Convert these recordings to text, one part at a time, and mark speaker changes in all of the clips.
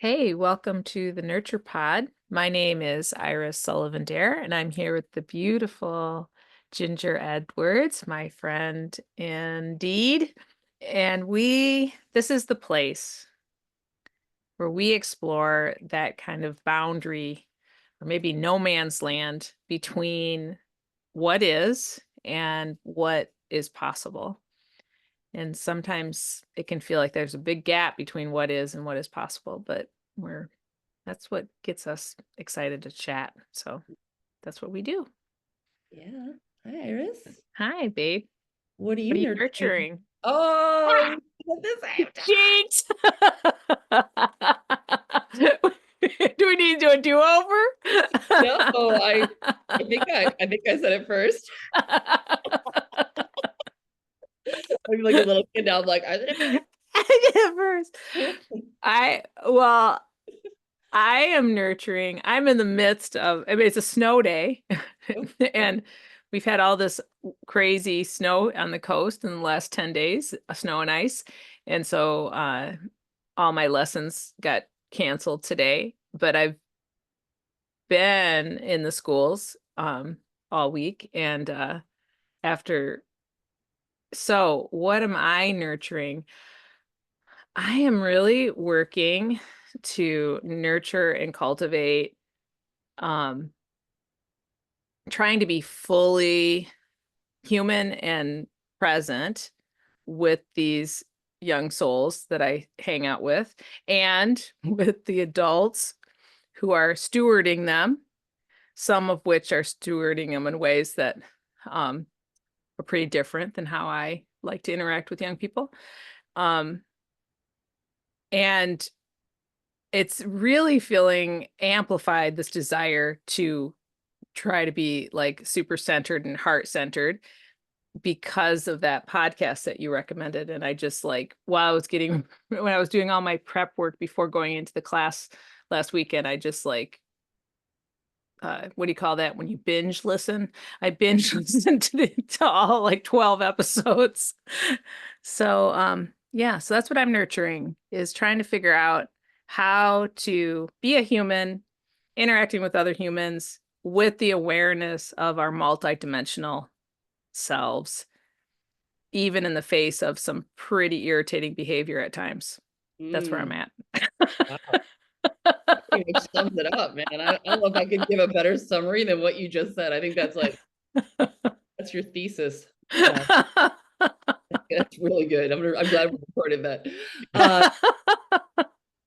Speaker 1: Hey, welcome to the Nurture Pod. My name is Iris Sullivan Dare, and I'm here with the beautiful Ginger Edwards, my friend indeed. And this is the place where we explore that kind of boundary, or maybe no man's land between what is and what is possible. And sometimes it can feel like there's a big gap between what is and what is possible, but that's what gets us excited to chat. So that's what we do.
Speaker 2: Yeah. Hi, Iris.
Speaker 1: Hi, babe.
Speaker 2: What are
Speaker 1: What
Speaker 2: you
Speaker 1: are you
Speaker 2: nurturing?
Speaker 1: nurturing?
Speaker 2: Oh,
Speaker 1: Ah,
Speaker 2: at the same time.
Speaker 1: jinx! Do we need to do a do-over?
Speaker 2: No, I think I said it first. I'm like a little kid now. I'm like, I said
Speaker 1: I did it first.
Speaker 2: it first.
Speaker 1: Well, I am nurturing. I'm in the midst of, I mean, it's a snow day,
Speaker 2: Oh,
Speaker 1: and we've had all this crazy snow on the coast in the last 10 days, snow and ice. And so all my lessons got canceled today, but I've been in the schools all week. And after, so what am I nurturing? I am really working to nurture and cultivate um trying to be fully human and present with these young souls that I hang out with and with the adults who are stewarding them, some of which are stewarding them in ways that are pretty different than how I like to interact with young people. Um, and it's really feeling amplified, this desire to try to be like super centered and heart centered because of that podcast that you recommended. And I just like, while I was getting, when I was doing all my prep work before going into the class last weekend, I just like, what do you call that when you binge listen? I binge listened to all like 12 episodes. So, yeah, so that's what I'm nurturing is trying to figure out how to be a human interacting with other humans with the awareness of our multidimensional selves, even in the face of some pretty irritating behavior at times. That's where I'm
Speaker 2: mm,
Speaker 1: at.
Speaker 2: wow. That pretty much sums it up, man. I don't know if I could give a better summary than what you just said. I think that's your thesis. Uh, that's really good. I'm glad we recorded that. Uh,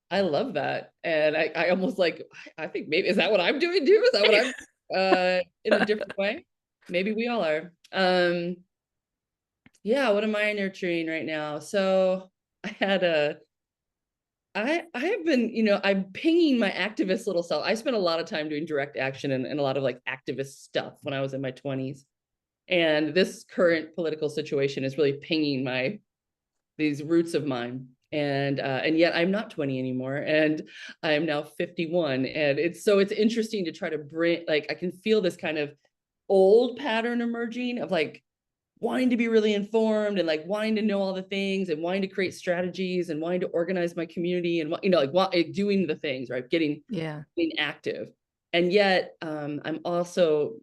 Speaker 2: I love that. And I almost like, I think maybe, is that what I'm doing too? Is that what I'm in a different way? Maybe we all are. Yeah, what am I nurturing right now? So I had a, I have been, I'm pinging my activist little self. I spent a lot of time doing direct action and a lot of like activist stuff when I was in my 20s. And this current political situation is really pinging these roots of mine. And yet I'm not 20 anymore, and I'm now 51. And it's interesting to try to bring, like, I can feel this kind of old pattern emerging of like wanting to be really informed and like wanting to know all the things and wanting to create strategies and wanting to organize my community and like doing the things, right,
Speaker 1: Yeah.
Speaker 2: getting active. And yet I'm also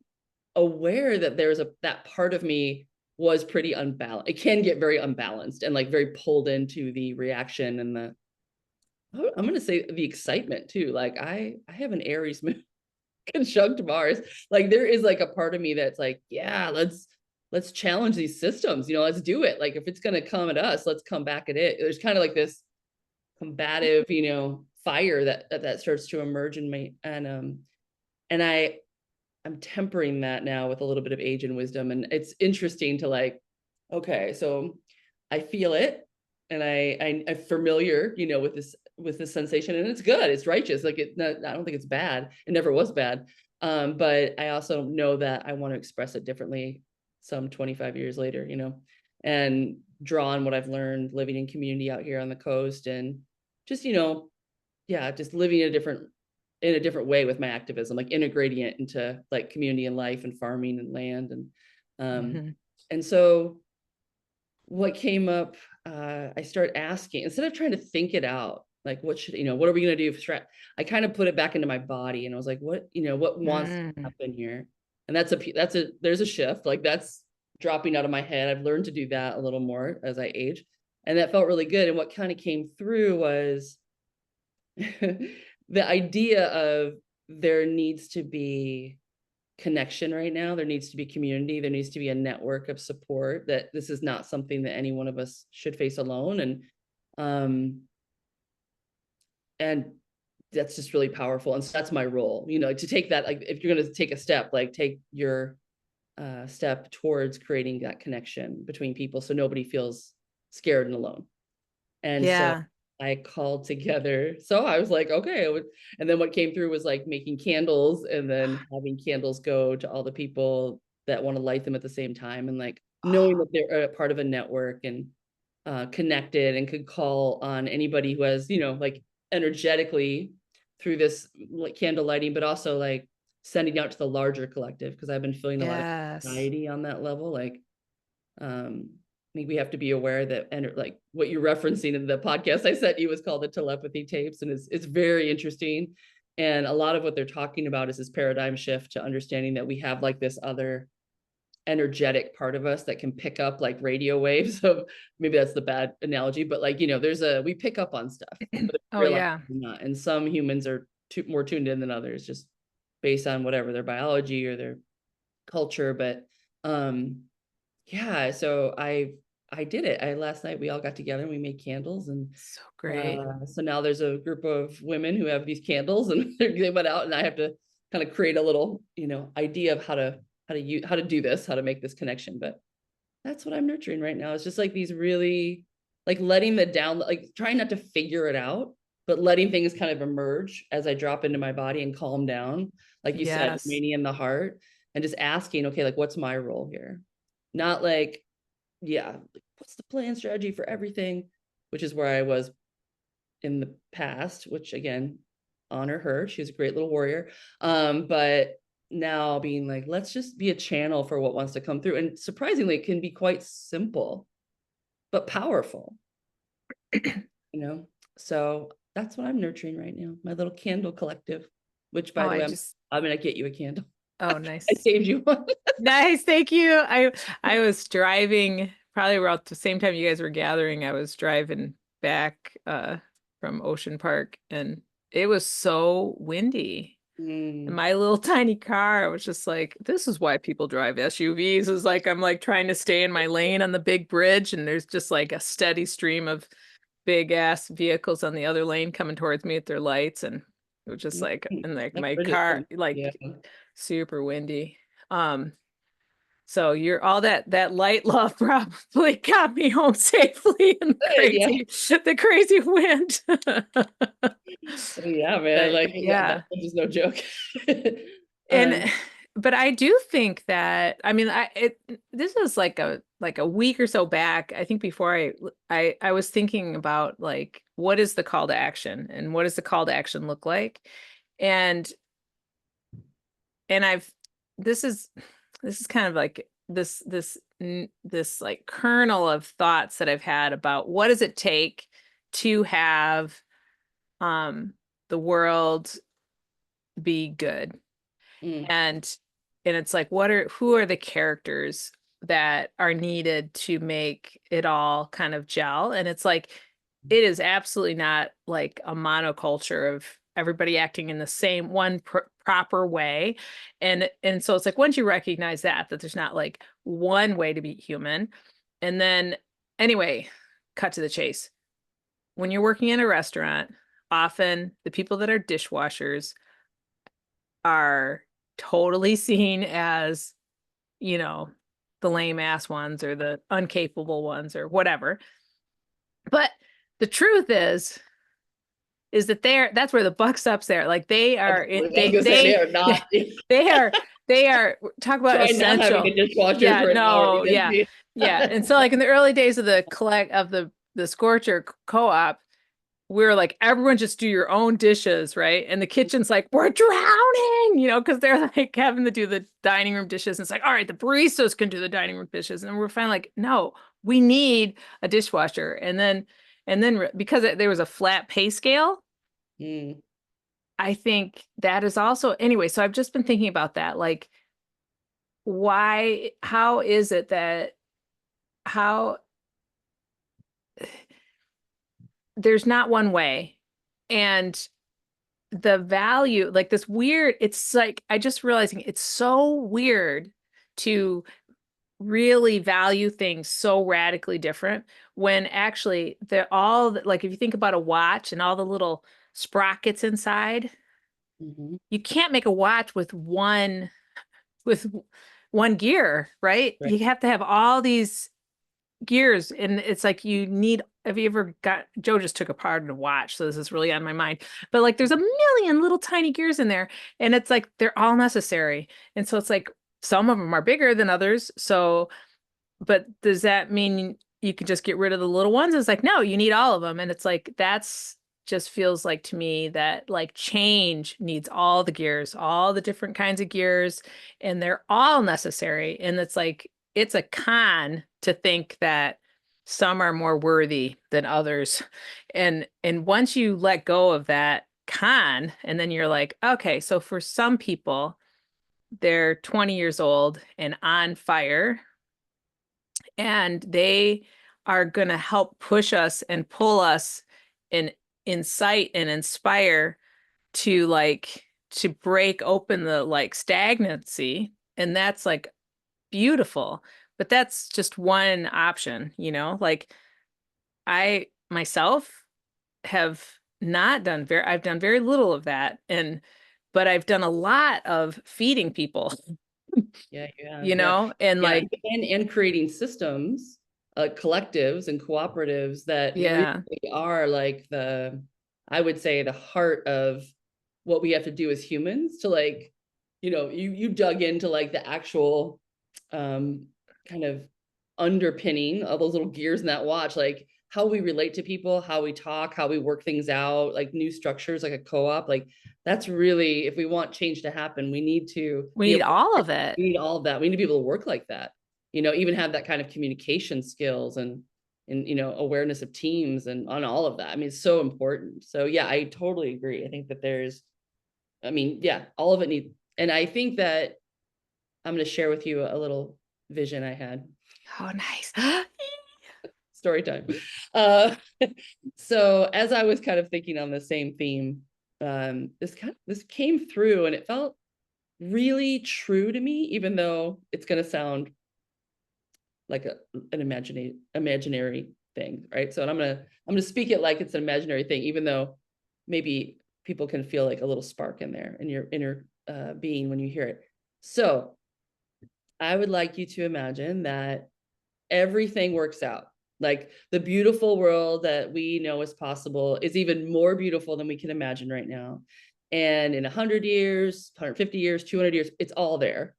Speaker 2: aware that that part of me was pretty unbalanced. It can get very unbalanced and like very pulled into the reaction and I'm going to say the excitement too. Like I have an Aries moon conjunct Mars. Like there is like a part of me that's like, yeah, let's challenge these systems. Let's do it. Like if it's going to come at us, let's come back at it. There's kind of like this combative, fire that starts to emerge in me, and I'm tempering that now with a little bit of age and wisdom. And it's interesting to like, okay, so I feel it, and I'm familiar, with this sensation, and it's good, it's righteous. Like I don't think it's bad. It never was bad. But I also know that I want to express it differently some 25 years later, and draw on what I've learned living in community out here on the coast, and just, yeah, just living in a different way with my activism, like integrating it into like community and life and farming and land. Um
Speaker 1: Hmm.
Speaker 2: and so what came up, I start asking, instead of trying to think it out, Like, what should, what are we going to do? I kind of put it back into my body and I was like, what wants to
Speaker 1: Mm.
Speaker 2: happen here? And there's a shift. Like that's dropping out of my head. I've learned to do that a little more as I age. And that felt really good. And what kind of came through was the idea of there needs to be connection right now. There needs to be community. There needs to be a network of support, that this is not something that any one of us should face alone. And that's just really powerful. And so that's my role, to take that, like if you're going to take a step, like take your step towards creating that connection between people so nobody feels scared and alone. And so
Speaker 1: Yeah.
Speaker 2: I called together. So I was like, okay. And then what came through was like making candles and then having candles go to all the people that want to light them at the same time. And like knowing that they're a part of a network and connected and could call on anybody who has, like energetically through this like candle lighting, but also like sending out to the larger collective, because I've been feeling a lot of
Speaker 1: Yes.
Speaker 2: anxiety on that level. Like, I think we have to be aware that, and like what you're referencing in the podcast I sent you was called the telepathy tapes, and it's very interesting. And a lot of what they're talking about is this paradigm shift to understanding that we have like this other energetic part of us that can pick up like radio waves of, maybe that's the bad analogy, but like, we pick up on stuff, but
Speaker 1: Oh
Speaker 2: realize
Speaker 1: yeah.
Speaker 2: not. And some humans are more tuned in than others, just based on whatever their biology or their culture. But yeah, so I did it. Last night we all got together and we made candles, and
Speaker 1: So great.
Speaker 2: so now there's a group of women who have these candles, and they went out, and I have to kind of create a little, idea of how to do this, how to make this connection. But that's what I'm nurturing right now. It's just like these really, like letting the down, like trying not to figure it out, but letting things kind of emerge as I drop into my body and calm down. Like you said,
Speaker 1: Yes.
Speaker 2: remaining in the heart and just asking, okay, like what's my role here? Not like, yeah, like, what's the plan strategy for everything, which is where I was in the past, which again, honor her. She's a great little warrior. But now being like, let's just be a channel for what wants to come through. And surprisingly, it can be quite simple, but powerful, So that's what I'm nurturing right now. My little candle collective, which by
Speaker 1: Oh,
Speaker 2: the way, I'm gonna get you a candle.
Speaker 1: oh,
Speaker 2: I
Speaker 1: nice.
Speaker 2: saved you one.
Speaker 1: Nice. Thank you. I was driving probably around the same time you guys were gathering. I was driving back from Ocean Park, and it was so windy. In my little tiny car, I was just like, this is why people drive SUVs. Is like I'm like trying to stay in my lane on the big bridge, and there's just like a steady stream of big ass vehicles on the other lane coming towards me at their lights, and it was just like, and like
Speaker 2: That
Speaker 1: my
Speaker 2: bridge is
Speaker 1: car
Speaker 2: fun. Yeah.
Speaker 1: like super windy. So you're all that light love probably got me home safely in
Speaker 2: Good, yeah.
Speaker 1: the crazy wind.
Speaker 2: Yeah, man.
Speaker 1: But
Speaker 2: Like that
Speaker 1: yeah.
Speaker 2: is no joke.
Speaker 1: And but I do think that, I mean, this was like a week or so back. I think before I was thinking about like, what is the call to action and what does the call to action look like? And I've this is kind of like this like kernel of thoughts that I've had about what does it take to have the world be good. And it's like, who are the characters that are needed to make it all kind of gel? And it's like, it is absolutely not like a monoculture of everybody acting in the same one proper way. And so it's like, once you recognize that there's not like one way to be human. And then anyway, cut to the chase. When you're working in a restaurant, often the people that are dishwashers are totally seen as, the lame ass ones or the incapable ones or whatever. But the truth is that that's where the buck stops there. Like they are,
Speaker 2: they are not.
Speaker 1: they are talk about
Speaker 2: Try not having
Speaker 1: essential.
Speaker 2: a dishwasher
Speaker 1: Yeah,
Speaker 2: for an hour.
Speaker 1: no, yeah, yeah. And so like in the early days of the Scorcher co-op, we were like, everyone just do your own dishes, right? And the kitchen's like, we're drowning, because they're like having to do the dining room dishes. And it's like, all right, the baristas can do the dining room dishes. And we're finally like, no, we need a dishwasher. And then And then because there was a flat pay scale,
Speaker 2: Mm.
Speaker 1: I think that is also, anyway, so I've just been thinking about that. Like, why, how is it that, how there's not one way? And the value, like this weird, it's like, I just realizing it's so weird to really value things so radically different when actually they're all like, if you think about a watch and all the little sprockets inside,
Speaker 2: Mhm.
Speaker 1: you can't make a watch with one gear, right?
Speaker 2: Right.
Speaker 1: You have to have all these gears, and it's like you need, have you ever got, Joe just took apart a watch, so this is really on my mind, but like there's a million little tiny gears in there, and it's like they're all necessary. And so it's like some of them are bigger than others, so, but does that mean you can just get rid of the little ones? It's like, no, you need all of them. And it's like, that's just feels like to me that like change needs all the gears, all the different kinds of gears, and they're all necessary. And it's like, it's a con to think that some are more worthy than others. And once you let go of that con, and then you're like, okay, so for some people, they're 20 years old and on fire, and they are going to help push us and pull us and incite and inspire to like to break open the like stagnancy. And that's like beautiful, but that's just one option, you know. Like I myself have not done very, I've done very little of that, and but I've done a lot of feeding people,
Speaker 2: Yeah, yeah,
Speaker 1: you
Speaker 2: yeah.
Speaker 1: know, and
Speaker 2: Yeah,
Speaker 1: like,
Speaker 2: and creating systems, collectives and cooperatives that really
Speaker 1: yeah,
Speaker 2: are like the, I would say, the heart of what we have to do as humans to like, you dug into like the actual um kind of underpinning of those little gears in that watch, like how we relate to people, how we talk, how we work things out, like new structures, like a co-op, like that's really, if we want change to happen, we need to
Speaker 1: we
Speaker 2: be
Speaker 1: need
Speaker 2: able to,
Speaker 1: all of it.
Speaker 2: we need all of that. We need to be able to work like that, even have that kind of communication skills and awareness of teams and on all of that. I mean, it's so important. So yeah, I totally agree. I think that yeah, all of it needs, and I think that I'm going to share with you a little vision I had.
Speaker 1: Oh, nice.
Speaker 2: Story time. Uh, so as I was kind of thinking on the same theme, this came through and it felt really true to me, even though it's going to sound like an imaginary thing, right? So I'm gonna speak it like it's an imaginary thing, even though maybe people can feel like a little spark in there in your inner being when you hear it. So I would like you to imagine that everything works out. Like the beautiful world that we know is possible is even more beautiful than we can imagine right now. And in 100 years, 150 years, 200 years, it's all there.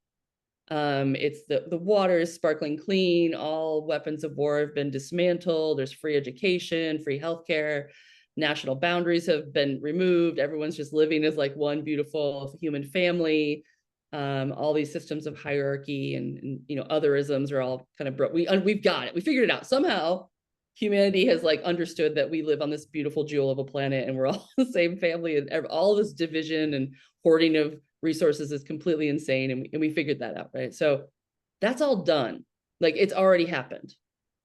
Speaker 2: It's the water is sparkling clean. All weapons of war have been dismantled. There's free education, free healthcare. National boundaries have been removed. Everyone's just living as like one beautiful human family. All these systems of hierarchy and otherisms are all kind of broke. We've got it. We figured it out somehow. Humanity has like understood that we live on this beautiful jewel of a planet and we're all the same family, and all this division and hoarding of resources is completely insane, and we figured that out, right? So that's all done. Like it's already happened.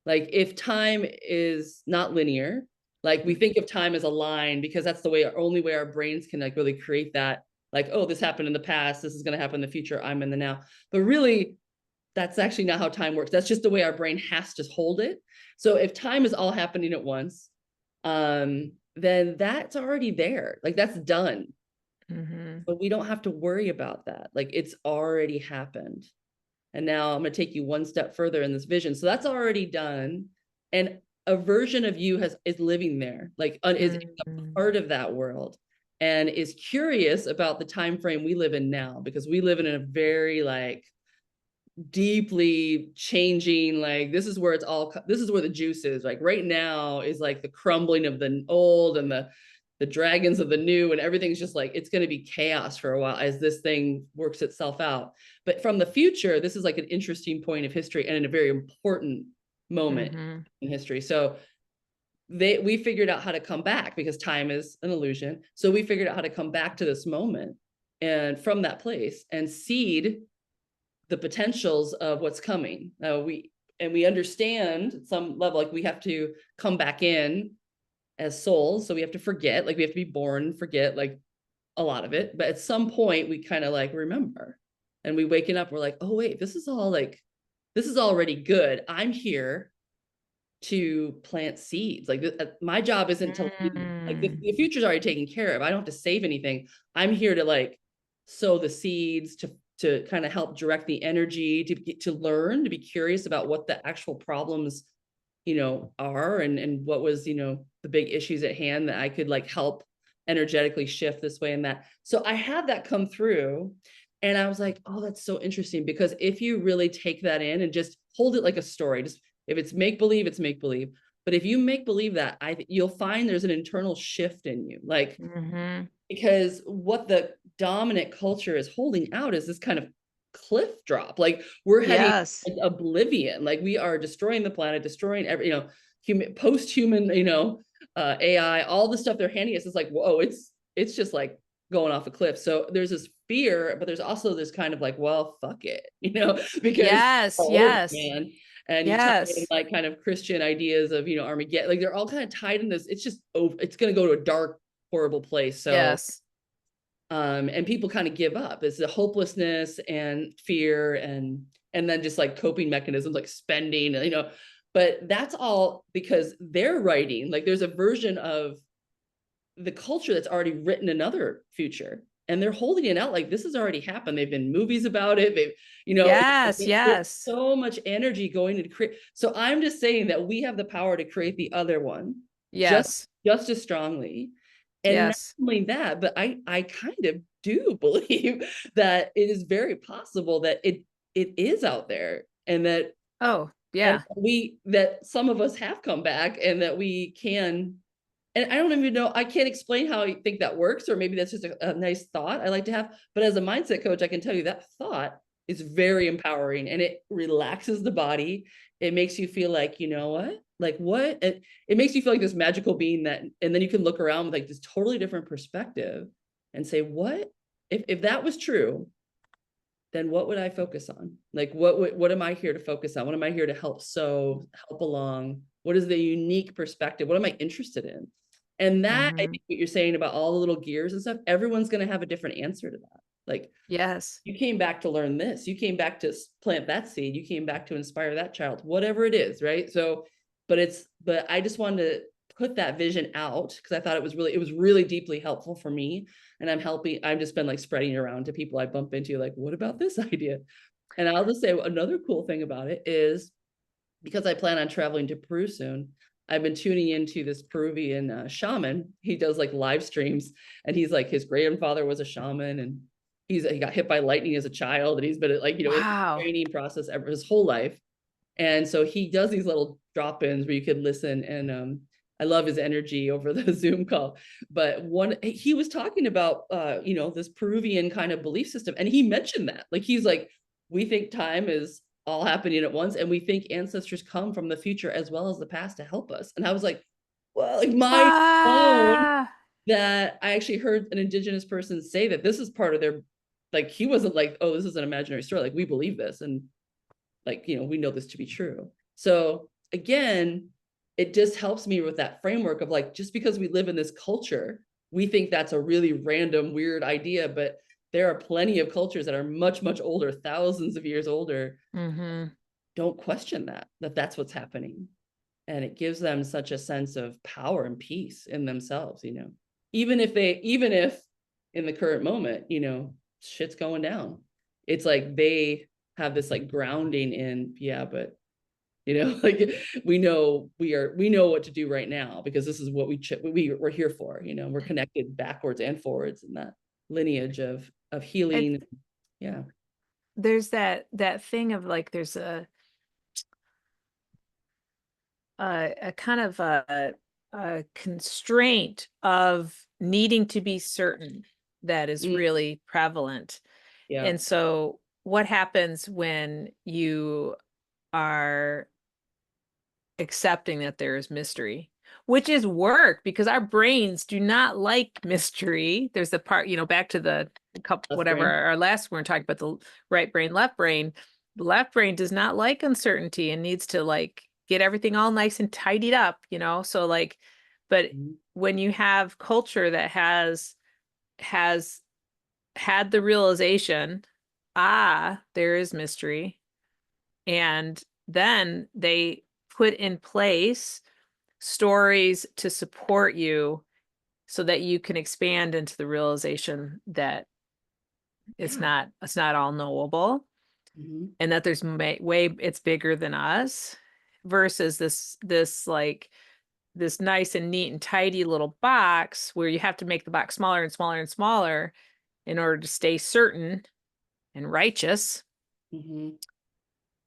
Speaker 2: Like if time is not linear, like we think of time as a line because that's the way, only way our brains can like really create that, like, oh, this happened in the past, this is going to happen in the future, I'm in the now. But really, that's actually not how time works. That's just the way our brain has to hold it. So if time is all happening at once, then that's already there. Like that's done.
Speaker 1: Mm-hmm.
Speaker 2: But we don't have to worry about that. Like it's already happened. And now I'm going to take you one step further in this vision. So that's already done. And a version of you is living there, like is a
Speaker 1: Mm-hmm.
Speaker 2: part of that world and is curious about the time frame we live in now, because we live in a very like deeply changing, like this is where this is where the juice is. Like right now is like the crumbling of the old and the dragons of the new, and everything's just like it's going to be chaos for a while as this thing works itself out. But from the future, this is like an interesting point of history and in a very important moment
Speaker 1: Mm-hmm.
Speaker 2: in history. So we figured out how to come back because time is an illusion. So we figured out how to come back to this moment and from that place and seed the potentials of what's coming. We understand at some level, like we have to come back in as souls. So we have to forget, like we have to be born, forget like a lot of it. But at some point we kind of like remember and we waking up, we're like, oh wait, this is already good. I'm here to plant seeds. Like my job isn't to like
Speaker 1: Mm.
Speaker 2: the future's already taken care of. I don't have to save anything. I'm here to like sow the seeds, to kind of help direct the energy, to learn, to be curious about what the actual problems, are, and what was, the big issues at hand that I could like help energetically shift this way and that. So I had that come through. And I was like, oh, that's so interesting, because if you really take that in and just hold it like a story, just if it's make believe, it's make believe. But if you make believe that, you'll find there's an internal shift in you. Like,
Speaker 1: Mm-hmm.
Speaker 2: because what the dominant culture is holding out is this kind of cliff drop. Like we're heading
Speaker 1: Yes.
Speaker 2: oblivion. Like we are destroying the planet, destroying every, human, post-human, AI, all the stuff they're handing us is like, whoa, it's just like going off a cliff. So there's this fear, but there's also this kind of like, well, fuck it, because
Speaker 1: Yes.
Speaker 2: oh
Speaker 1: Yes.
Speaker 2: man. And you tie in
Speaker 1: Yes.
Speaker 2: like kind of Christian ideas of, Armageddon, like they're all kind of tied in this. It's just, oh, it's going to go to a dark, horrible place. So,
Speaker 1: Yes.
Speaker 2: and people kind of give up. It's the hopelessness and fear, and then just like coping mechanisms like spending, but that's all because they're writing, like there's a version of the culture that's already written another future, and they're holding it out like this has already happened. They've been movies about it. They've,
Speaker 1: Yes.
Speaker 2: there's
Speaker 1: Yes.
Speaker 2: so much energy going into create. So I'm just saying that we have the power to create the other one just
Speaker 1: Yes.
Speaker 2: just as strongly. And not
Speaker 1: Yes.
Speaker 2: only that, but I kind of do believe that it is very possible that it is out there, and that
Speaker 1: Oh, yeah.
Speaker 2: that some of us have come back, and that we can. And I don't even know, I can't explain how I think that works, or maybe that's just a nice thought I like to have. But as a mindset coach, I can tell you that thought is very empowering, and it relaxes the body. It makes you feel like, you know what? Like what? It makes you feel like this magical being that, and then you can look around with like this totally different perspective and say, what? If that was true, then what would I focus on? Like, what am I here to focus on? What am I here to help help along? What is the unique perspective? What am I interested in? And that, I
Speaker 1: Mm-hmm.
Speaker 2: think what you're saying about all the little gears and stuff, everyone's going to have a different answer to that. Like,
Speaker 1: Yes.
Speaker 2: you came back to learn this, you came back to plant that seed, you came back to inspire that child, whatever it is, right? So, but I just wanted to put that vision out because I thought it was really deeply helpful for me. And I've just been like spreading it around to people I bump into, like, what about this idea? And I'll just say another cool thing about it is, because I plan on traveling to Peru soon, I've been tuning into this Peruvian shaman. He does like live streams, and he's like, his grandfather was a shaman, and he got hit by lightning as a child, and he's been like, in the
Speaker 1: Wow.
Speaker 2: training process ever his whole life. And so he does these little drop-ins where you could listen, and I love his energy over the Zoom call. But he was talking about this Peruvian kind of belief system, and he mentioned that, like, he's like, we think time is all happening at once, and we think ancestors come from the future as well as the past to help us. And I was like, well, like mind blown
Speaker 1: Wow.
Speaker 2: that I actually heard an indigenous person say that this is part of their, like, he wasn't like, oh, this is an imaginary story, like we believe this, and like, we know this to be true. So again, it just helps me with that framework of like, just because we live in this culture, we think that's a really random, weird idea, but there are plenty of cultures that are much, much older, thousands of years older.
Speaker 1: Mm-hmm.
Speaker 2: Don't question that that's what's happening. And it gives them such a sense of power and peace in themselves, even if in the current moment, shit's going down. It's like they have this like grounding in, yeah, but like we know what to do right now, because this is what we're here for. We're connected backwards and forwards in that lineage of
Speaker 1: It,
Speaker 2: healing. Yeah.
Speaker 1: there's that thing of like there's a kind of a constraint of needing to be certain that is
Speaker 2: Mm,
Speaker 1: really prevalent.
Speaker 2: yeah.
Speaker 1: And so what happens when you are accepting that there is mystery? which is work because our brains do not like mystery. There's the part, back to the couple,
Speaker 2: Left
Speaker 1: whatever
Speaker 2: brain.
Speaker 1: our last, we were talking about the right brain, left brain. The left brain does not like uncertainty and needs to like get everything all nice and tidied up, So like, but
Speaker 2: Mhm.
Speaker 1: when you have culture that has had the realization, there is mystery, and then they put in place stories to support you so that you can expand into the realization that
Speaker 2: Yeah.
Speaker 1: it's not all knowable,
Speaker 2: Mhm.
Speaker 1: and that there's way it's bigger than us, versus this like this nice and neat and tidy little box where you have to make the box smaller and smaller and smaller in order to stay certain and righteous
Speaker 2: Mhm.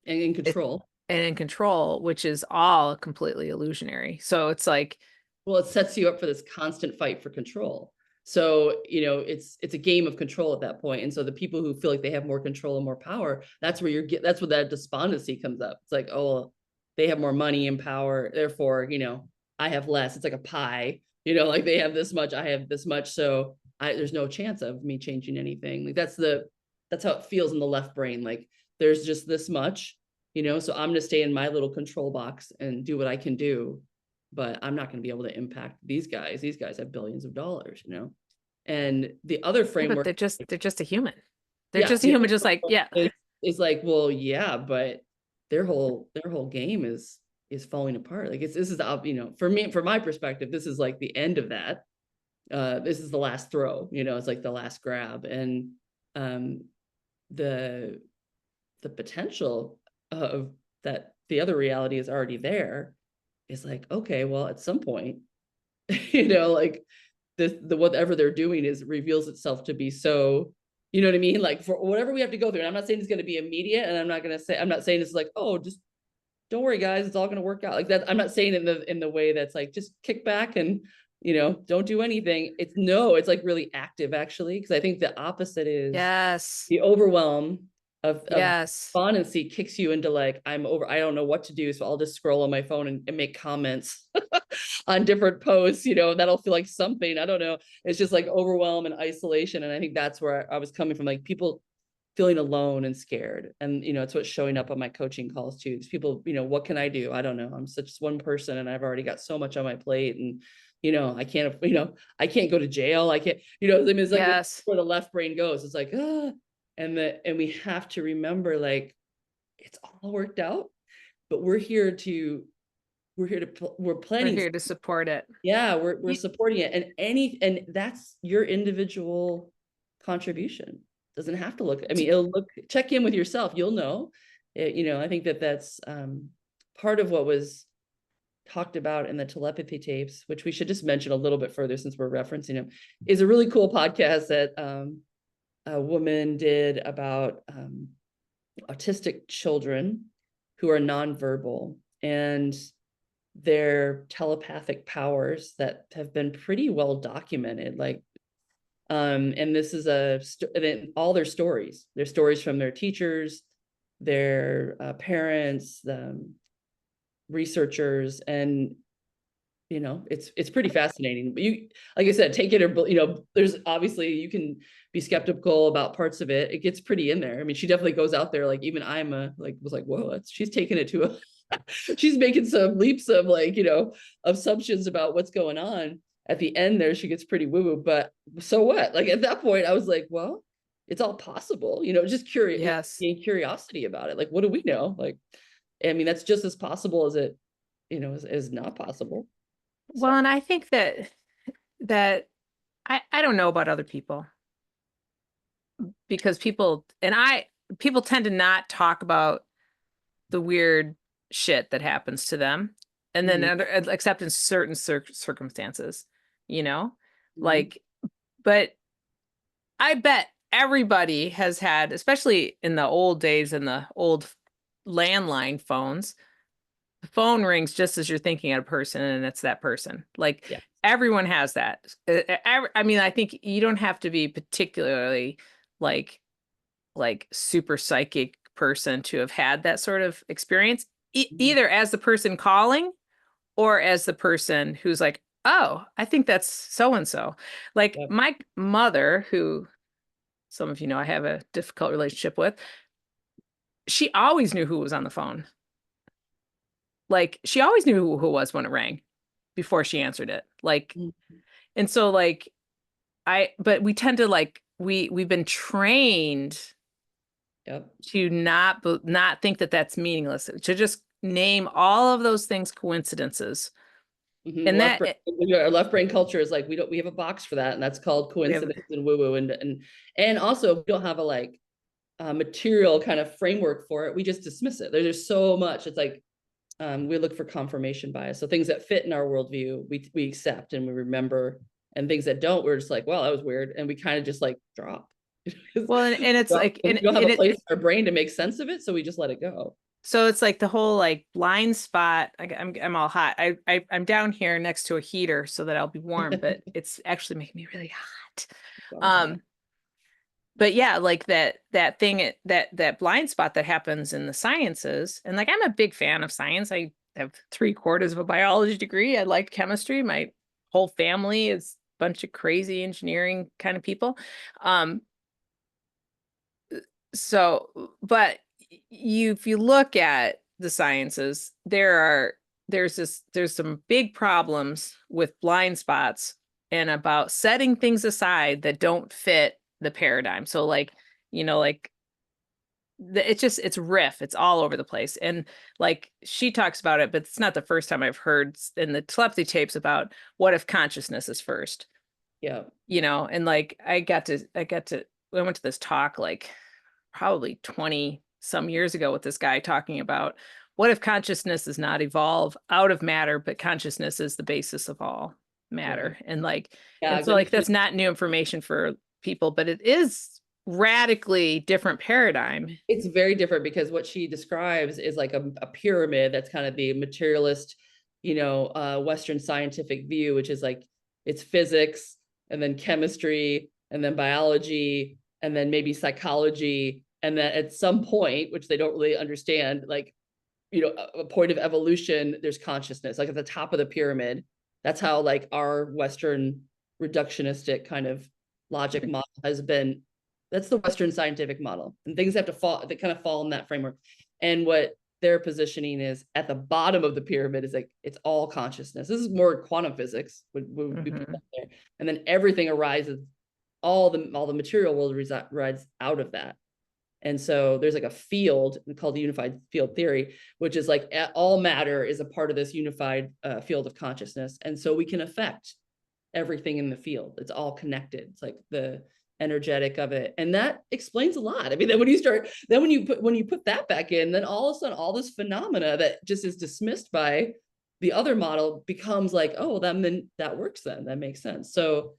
Speaker 2: And in
Speaker 1: it,
Speaker 2: control.
Speaker 1: and in control, which is all completely illusionary. So it's like,
Speaker 2: Well, it sets you up for this constant fight for control. So, it's a game of control at that point. And so the people who feel like they have more control and more power, that's where that's where that despondency comes up. It's like, oh, they have more money and power, therefore, I have less. It's like a pie, like they have this much, I have this much. So there's no chance of me changing anything. Like that's how it feels in the left brain. Like there's just this much, so I'm gonna stay in my little control box and do what I can do, but I'm not going to be able to impact these guys. These guys have billions of dollars. And the other
Speaker 1: yeah, but
Speaker 2: framework,
Speaker 1: they're just a human. They're
Speaker 2: yeah,
Speaker 1: just a
Speaker 2: the
Speaker 1: human,
Speaker 2: other
Speaker 1: just like,
Speaker 2: framework
Speaker 1: yeah.
Speaker 2: is like, well, yeah, but their whole game is falling apart. Like this is for me, from my perspective, this is like the end of that. This is the last throw. It's like the last grab, and um, the the potential of that the other reality is already there is like, okay, well, at some point, like the whatever they're doing is reveals itself to be so, you know what I mean? Like for whatever we have to go through. And I'm not saying it's going to be immediate, and I'm not saying it's like, oh, just don't worry, guys, it's all going to work out like that. I'm not saying in the way that's like just kick back and don't do anything. It's no, it's like really active actually, because I think the opposite is
Speaker 1: Yes.
Speaker 2: the overwhelm of
Speaker 1: Yes.
Speaker 2: despondency kicks you into like, I don't know what to do, so I'll just scroll on my phone and make comments on different posts, that'll feel like something, I don't know. It's just like overwhelm and isolation, and I think that's where I was coming from, like people feeling alone and scared. And it's what's showing up on my coaching calls too. These people, what can I do? I don't know, I'm such one person and I've already got so much on my plate, and I can't, I can't go to jail, I can't, I mean, it's like
Speaker 1: Yes.
Speaker 2: where the left brain goes. It's like, and we have to remember, like, it's all worked out, but we're
Speaker 1: We're
Speaker 2: planning.
Speaker 1: here to support it.
Speaker 2: Yeah, we're
Speaker 1: You-
Speaker 2: supporting it, and that's your individual contribution. Doesn't have to look, I
Speaker 1: d-
Speaker 2: mean, it'll look, check in with yourself, you'll know. I think that's part of what was talked about in the telepathy tapes, which we should just mention a little bit further since we're referencing them, is a really cool podcast that a woman did about autistic children who are nonverbal, and their telepathic powers that have been pretty well documented. Like, and this is all their stories from their teachers, their parents, the researchers, and it's pretty fascinating. But you, like I said, take it or there's obviously, you can be skeptical about parts of it. It gets pretty in there. I mean, she definitely goes out there. Like even I'm was like, whoa, she's taking it to a she's making some leaps of like, assumptions about what's going on. At the end there, she gets pretty woo-woo, but so what? Like at that point, I was like, well, it's all possible, just curious,
Speaker 1: yes.
Speaker 2: being curiosity about it. Like, what do we know? Like, I mean, that's just as possible as it, is not possible. So,
Speaker 1: Well, and I think that I don't know about other people, because people tend to not talk about the weird shit that happens to them, and then
Speaker 2: mhm,
Speaker 1: except in certain circumstances, you know,
Speaker 2: mhm,
Speaker 1: like, but I bet everybody has had, especially in the old days, in the old landline phones, the phone rings just as you're thinking of a person, and it's that person. Like
Speaker 2: yeah.
Speaker 1: everyone has that. I mean, I think you don't have to be particularly like super psychic person to have had that sort of experience,
Speaker 2: Mhm,
Speaker 1: either as the person calling or as the person who's like, oh, I think that's so and so. Like
Speaker 2: Yep.
Speaker 1: my mother, who some of you know I have a difficult relationship with, she always knew who was on the phone. Like she always knew who it was when it rang before she answered it. Like,
Speaker 2: Mm.
Speaker 1: and so like but we tend to like we've been trained
Speaker 2: Yep.
Speaker 1: to not think that that's meaningless, to just name all of those things coincidences.
Speaker 2: Mhm.
Speaker 1: And
Speaker 2: Left
Speaker 1: that
Speaker 2: brain, our left brain culture is like we have a box for that, and that's called
Speaker 1: we have,
Speaker 2: coincidence and woo woo, and also we don't have a like material kind of framework for it. We just dismiss it. There's so much. It's like we look for confirmation bias. So things that fit in our worldview, we accept and we remember, and things that don't, we're just like, well, that was weird, and we kind of just like drop.
Speaker 1: well, and it's like,
Speaker 2: We don't have a place in our brain to make sense of it, so we just let it go.
Speaker 1: so it's like the whole like blind spot. I'm all hot. I'm down here next to a heater so that I'll be warm, but it's actually making me really hot. Um, but yeah, like that thing, that blind spot that happens in the sciences. And like I'm a big fan of science. I have 3/4 of a biology degree. I like chemistry. My whole family is a bunch of crazy engineering kind of people. Um, so but if you look at the sciences, there's some big problems with blind spots and about setting things aside that don't fit the paradigm. So like, like it's riff, it's all over the place. And like she talks about it, but it's not the first time I've heard in the telepathy tapes about what if consciousness is first,
Speaker 2: Yeah.
Speaker 1: and like I went to this talk like probably 20 some years ago with this guy talking about what if consciousness does not evolve out of matter, but consciousness is the basis of all
Speaker 2: Right.
Speaker 1: matter. And like,
Speaker 2: Yeah.
Speaker 1: and so like that's not new information for people, but it is radically different paradigm.
Speaker 2: It's very different because what she describes is like a pyramid that's kind of the materialist, Western scientific view, which is like it's physics and then chemistry and then biology and then maybe psychology. And then at some point, which they don't really understand, like, a point of evolution, there's consciousness, like at the top of the pyramid. That's how like our Western reductionistic kind of logic model has been. That's the Western scientific model, and things have to fall, they kind of fall in that framework. And what their positioning is at the bottom of the pyramid is like it's all consciousness. This is more quantum physics would be put there, and then everything arises, all the material world rides out of that. And so there's like a field called the unified field theory, which is like all matter is a part of this unified field of consciousness. And so we can affect everything in the field. It's all connected. It's like the energetic of it. And that explains a lot. I mean, then when you put that back in, then all of a sudden, all this phenomena that just is dismissed by the other model becomes like, oh, then that works then. That makes sense. So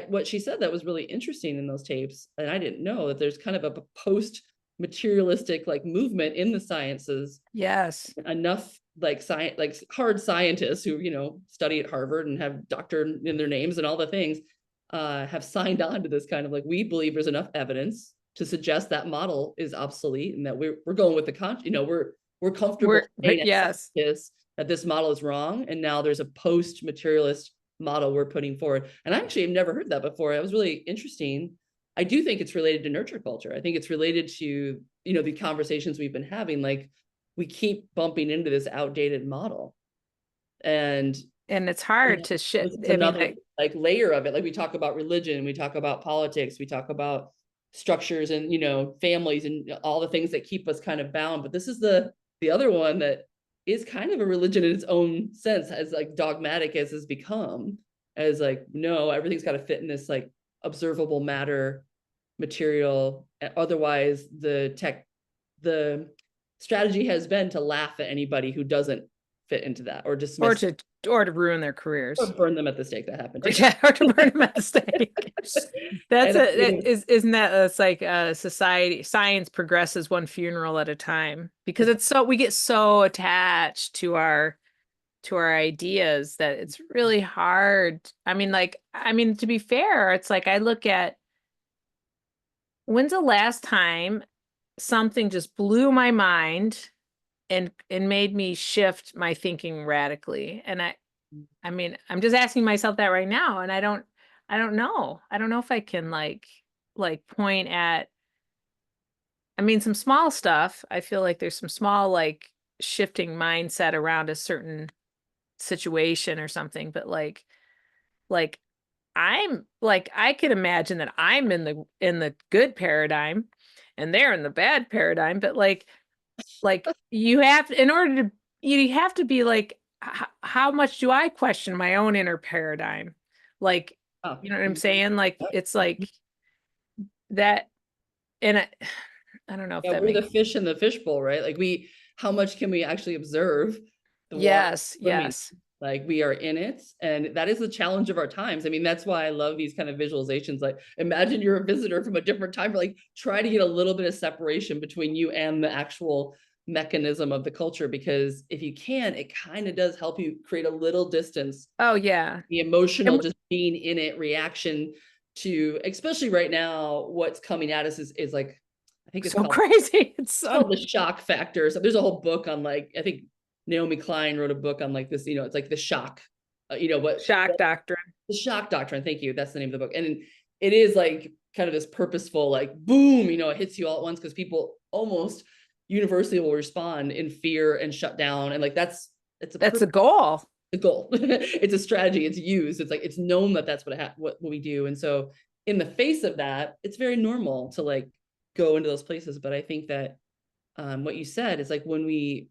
Speaker 2: what she said that was really interesting in those tapes, and I didn't know that there's kind of a post materialistic like movement in the sciences.
Speaker 1: Yes.
Speaker 2: Enough like science, like hard scientists who study at Harvard and have doctor in their names and all the things, have signed on to this kind of like, we believe there's enough evidence to suggest that model is obsolete and that we're going with we're comfortable saying as
Speaker 1: Yes.
Speaker 2: scientists that this model is wrong, and now there's a post materialist model we're putting forward. And I actually have never heard that before. That was really interesting. I do think it's related to nurture culture. I think it's related to the conversations we've been having. Like we keep bumping into this outdated model, and
Speaker 1: it's hard to shit.
Speaker 2: it's
Speaker 1: I mean,
Speaker 2: another like layer of it. Like we talk about religion, we talk about politics, we talk about structures and families and all the things that keep us kind of bound. But this is the other one that is kind of a religion in its own sense, as like dogmatic as has become, as like, no, everything's got to fit in this like observable matter material. Otherwise the strategy has been to laugh at anybody who doesn't fit into that, or dismiss
Speaker 1: or to ruin their
Speaker 2: or
Speaker 1: careers.
Speaker 2: burn them at the stake. That happened too.
Speaker 1: Yeah, or to burn them at the stake. That's
Speaker 2: And
Speaker 1: isn't that it's like science progresses one funeral at a time, because we get so attached to our ideas that it's really hard. I mean, to be fair, it's like I look at, when's the last time something just blew my mind and made me shift my thinking radically. And I mean, I'm just asking myself that right now, and I don't know. I don't know if I can like point at, I mean, some small stuff. I feel like there's some small like shifting mindset around a certain situation or something, but like I'm like, I could imagine that I'm in the good paradigm and they're in the bad paradigm, but like you have, in order to, you have to be like, how much do I question my own inner paradigm? Like,
Speaker 2: Oh,
Speaker 1: you know what I'm
Speaker 2: mhm.
Speaker 1: saying? Like
Speaker 2: Yep.
Speaker 1: it's like that, and I don't know if
Speaker 2: Yeah,
Speaker 1: that
Speaker 2: we're the
Speaker 1: makes,
Speaker 2: fish in the fishbowl, right? Like how much can we actually observe the water
Speaker 1: yes,
Speaker 2: swimming?
Speaker 1: yes.
Speaker 2: Like we are in it, and that is the challenge of our times. I mean, that's why I love these kind of visualizations. Like, imagine you're a visitor from a different time, but like try to get a little bit of separation between you and the actual mechanism of the culture, because if you can, it kind of does help you create a little distance,
Speaker 1: Oh yeah.
Speaker 2: the emotional,
Speaker 1: And
Speaker 2: just being in it, reaction to, especially right now, what's coming at us is like, I think
Speaker 1: so crazy. It's
Speaker 2: it's
Speaker 1: so
Speaker 2: called the shock factor. So there's a whole book on, like, I think Naomi Klein wrote a book on like this, it's like the shock,
Speaker 1: shock doctrine.
Speaker 2: the shock doctrine. Thank you. That's the name of the book. And it is like kind of this purposeful, like, boom, it hits you all at once, because people almost universally will respond in fear and shut down. And like, it's a
Speaker 1: That's the
Speaker 2: purpose,
Speaker 1: goal.
Speaker 2: the goal. It's a strategy. It's used. It's like, it's known that that's what we do. And so in the face of that, it's very normal to like go into those places. But I think that what you said is like, when we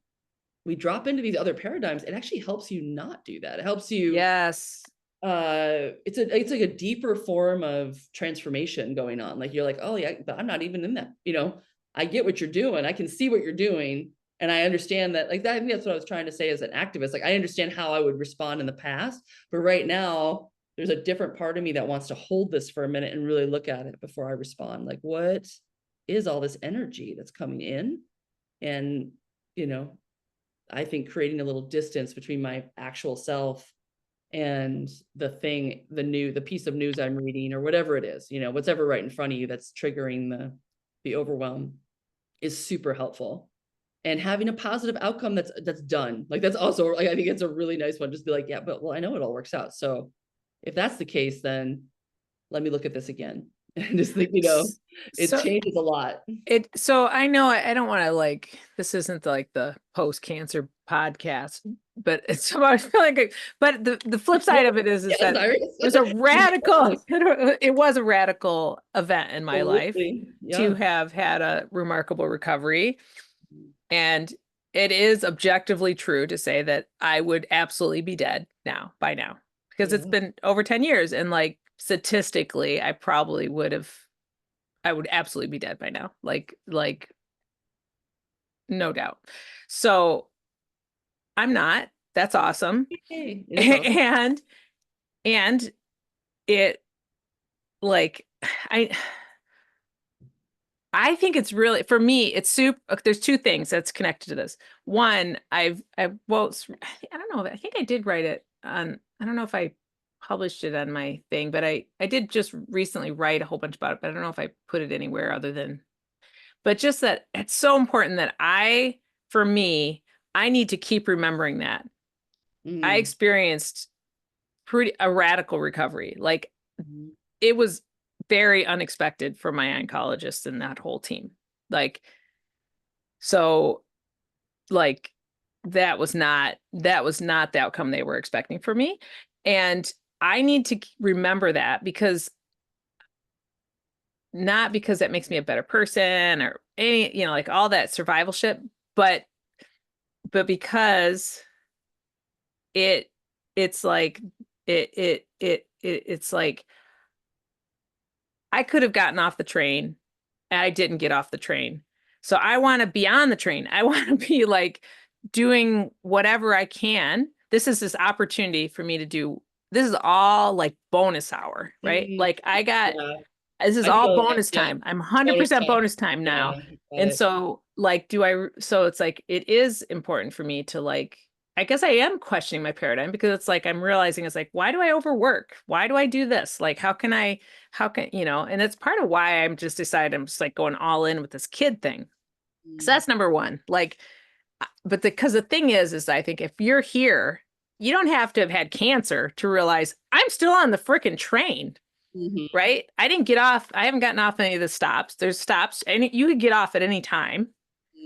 Speaker 2: drop into these other paradigms, it actually helps you not do that. It helps you,
Speaker 1: Yes.
Speaker 2: it's like a deeper form of transformation going on. Like, you're like, oh yeah, but I'm not even in that, I get what you're doing, I can see what you're doing, and I understand that. Like that, I think that's what I was trying to say as an activist. Like, I understand how I would respond in the past, but right now there's a different part of me that wants to hold this for a minute and really look at it before I respond. Like, what is all this energy that's coming in? And you know I think creating a little distance between my actual self and the piece of news I'm reading, or whatever it is, what's ever right in front of you that's triggering the overwhelm, is super helpful. And having a positive outcome that's done. Like, that's also, like, I think it's a really nice one. Just be like, yeah, but well, I know it all works out. So if that's the case, then let me look at this again. And just think, it
Speaker 1: So
Speaker 2: changes a lot.
Speaker 1: so I know I don't want to like, this isn't like the post-cancer podcast, but it's so I feel like but the flip side of it is
Speaker 2: Yes,
Speaker 1: that
Speaker 2: Iris.
Speaker 1: it was a radical it was a radical event in my life
Speaker 2: Absolutely.
Speaker 1: to
Speaker 2: Yeah.
Speaker 1: have had a remarkable recovery. And it is objectively true to say that I would absolutely be dead by now, because it's
Speaker 2: Yeah.
Speaker 1: been over 10 years, and like statistically I would absolutely be dead by now. Like no doubt. So I'm not. That's awesome.
Speaker 2: Hey, it is awesome.
Speaker 1: And and it like I I think it's really, for me, it's super. There's two things that's connected to this. One, I don't know. I think I did write it on, I don't know if I published it on my thing, but I did just recently write a whole bunch about it, but I don't know if I put it anywhere other than, but just that it's so important that for me, I need to keep remembering that. I
Speaker 2: Mm.
Speaker 1: experienced pretty a radical recovery. Like
Speaker 2: Mhm.
Speaker 1: it was very unexpected for my oncologist and that whole team. Like, so like that was not the outcome they were expecting for me. And I need to remember that, because not because that makes me a better person or any, like all that survival shit, but because it it's like it's like I could have gotten off the train and I didn't get off the train. So I want to be on the train. I want to be like doing whatever I can. This opportunity for me to do, this is all like bonus hour, right?
Speaker 2: Mm.
Speaker 1: Like
Speaker 2: Yeah,
Speaker 1: this is
Speaker 2: I
Speaker 1: all
Speaker 2: feel that.
Speaker 1: bonus
Speaker 2: Yeah,
Speaker 1: time. I'm
Speaker 2: bonus
Speaker 1: 100%
Speaker 2: time.
Speaker 1: bonus time
Speaker 2: Yeah,
Speaker 1: now.
Speaker 2: got
Speaker 1: And
Speaker 2: it.
Speaker 1: so like, so it's like, it is important for me to like, I guess I am questioning my paradigm, because it's like, I'm realizing it's like, why do I overwork? Why do I do this? Like, how can, and it's part of why I'm just decided I'm just like going all in with this kid thing. So
Speaker 2: Mm.
Speaker 1: that's number one. Like, but because the thing is I think if you're here, you don't have to have had cancer to realize I'm still on the freaking train,
Speaker 2: Mhm.
Speaker 1: right? I didn't get off. I haven't gotten off any of the stops. There's stops, and you could get off at any time.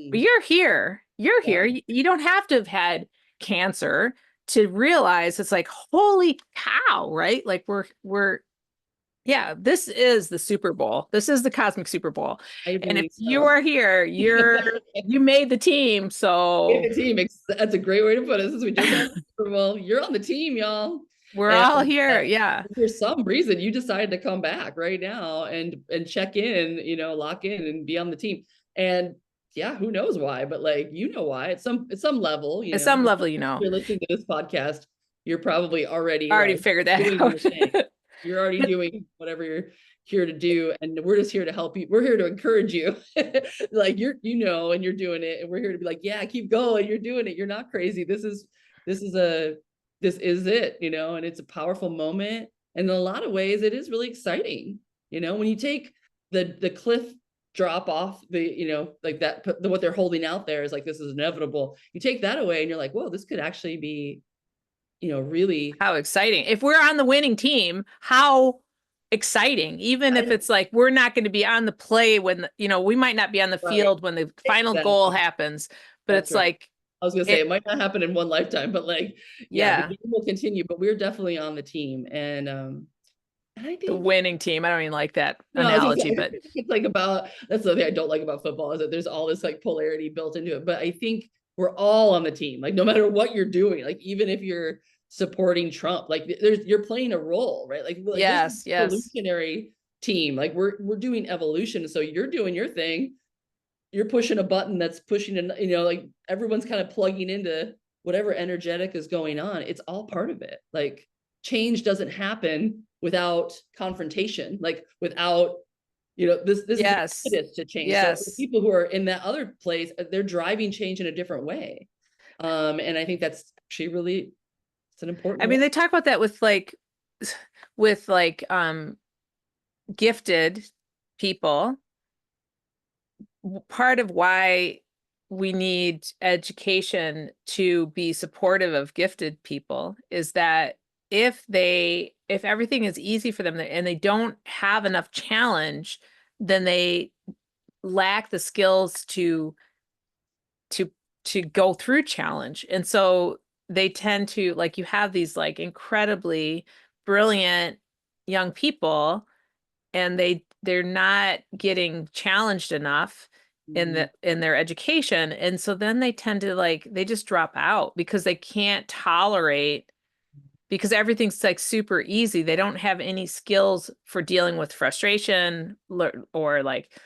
Speaker 1: But
Speaker 2: Mm.
Speaker 1: you're here. You're
Speaker 2: Yeah,
Speaker 1: here. You don't have to have had cancer to realize it's like, holy cow, right? Like we're yeah, this is the Super Bowl. This is the cosmic Super Bowl.
Speaker 2: I
Speaker 1: And if
Speaker 2: believe
Speaker 1: you
Speaker 2: so.
Speaker 1: are here, you made the team.
Speaker 2: With
Speaker 1: So
Speaker 2: the team, that's a great way to put it. Since we just had the Super Bowl, you're on the team, y'all.
Speaker 1: we're
Speaker 2: And
Speaker 1: all here. Yeah.
Speaker 2: for some reason, you decided to come back right now and check in, lock in and be on the team. And yeah, who knows why? But like, why at some level,
Speaker 1: At some
Speaker 2: if
Speaker 1: level, you know,
Speaker 2: you're listening to this podcast, you're probably already
Speaker 1: I already
Speaker 2: like
Speaker 1: figured that
Speaker 2: doing your
Speaker 1: out.
Speaker 2: thing. You're already
Speaker 1: But
Speaker 2: doing whatever you're here to do, and we're just here to help you. We're here to encourage you. Like and you're doing it, and we're here to be like, yeah, keep going. You're doing it. You're not crazy. This is it, and it's a powerful moment. And in a lot of ways, it is really exciting. When you take the cliff drop off, like that, what they're holding out there is like, this is inevitable. You take that away and you're like, whoa, this could actually be, really.
Speaker 1: how exciting. If we're on the winning team, how exciting. Even if
Speaker 2: I,
Speaker 1: it's like we're not going to be on the play when, we might not be on the
Speaker 2: right.
Speaker 1: field when the final goal
Speaker 2: Exactly.
Speaker 1: happens, but
Speaker 2: That's
Speaker 1: it's
Speaker 2: right.
Speaker 1: like
Speaker 2: I was gonna say
Speaker 1: it,
Speaker 2: it might not happen in one lifetime, but like, yeah, the
Speaker 1: yeah,
Speaker 2: game will continue. But we're definitely on the team, and I
Speaker 1: the
Speaker 2: think
Speaker 1: winning team. I don't even like that
Speaker 2: no, I was gonna
Speaker 1: analogy,
Speaker 2: say
Speaker 1: but
Speaker 2: it's like about that's the thing I don't like about football is that there's all this like polarity built into it. But I think we're all on the team, like no matter what you're doing, like even if you're supporting Trump, like you're playing a role, right? Like this is
Speaker 1: yes, yes.
Speaker 2: evolutionary team. Like we're doing evolution, so you're doing your thing. You're pushing a button that's pushing, and like everyone's kind of plugging into whatever energetic is going on. It's all part of it. Like change doesn't happen without confrontation, like without this is the
Speaker 1: Yes.
Speaker 2: impetus to change. So the
Speaker 1: Yes.
Speaker 2: people who are in that other place, they're driving change in a different way. And I think that's actually really, it's an important
Speaker 1: I
Speaker 2: role.
Speaker 1: mean, they talk about that with like gifted people. Part of why we need education to be supportive of gifted people is that if everything is easy for them and they don't have enough challenge, then they lack the skills to to go through challenge. And so they tend to, like, you have these like incredibly brilliant young people, and they're not getting challenged enough
Speaker 2: Mhm.
Speaker 1: in their education, and so then they tend to, like, they just drop out because they can't tolerate, because everything's like super easy. They don't have any skills for dealing with frustration, or like,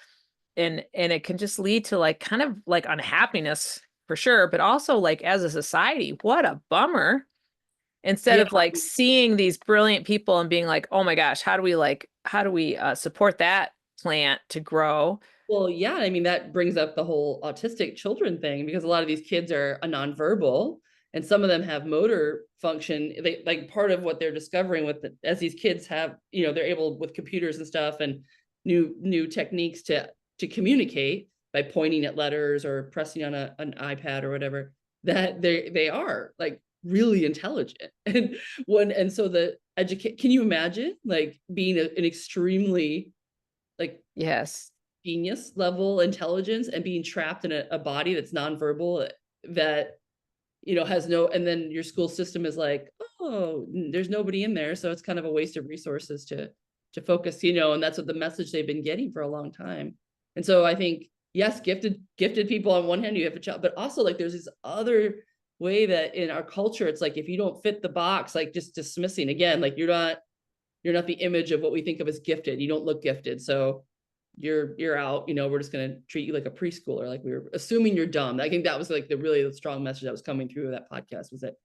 Speaker 1: and it can just lead to like kind of like unhappiness for sure, but also like as a society, what a bummer. Instead
Speaker 2: Yeah.
Speaker 1: of like seeing these brilliant people and being like, oh my gosh, how do we support that plant to grow?
Speaker 2: Well, yeah, I mean, that brings up the whole autistic children thing because a lot of these kids are a nonverbal and some of them have motor function. They like part of what they're discovering as these kids have, they're able with computers and stuff and new techniques to communicate by pointing at letters or pressing on an iPad or whatever, that they are like really intelligent. And so the educate, can you imagine like being an extremely like
Speaker 1: Yes.
Speaker 2: genius level intelligence and being trapped in a body that's nonverbal that has no, and then your school system is like, oh, there's nobody in there, so it's kind of a waste of resources to focus, and that's what the message they've been getting for a long time. And so I think, yes, gifted people on one hand, you have a child, but also like there's this other way that in our culture it's like if you don't fit the box, like just dismissing again, like you're not the image of what we think of as gifted, you don't look gifted, so you're out, we're just going to treat you like a preschooler, like we were assuming you're dumb. I think that was like the strong message that was coming through that podcast, was that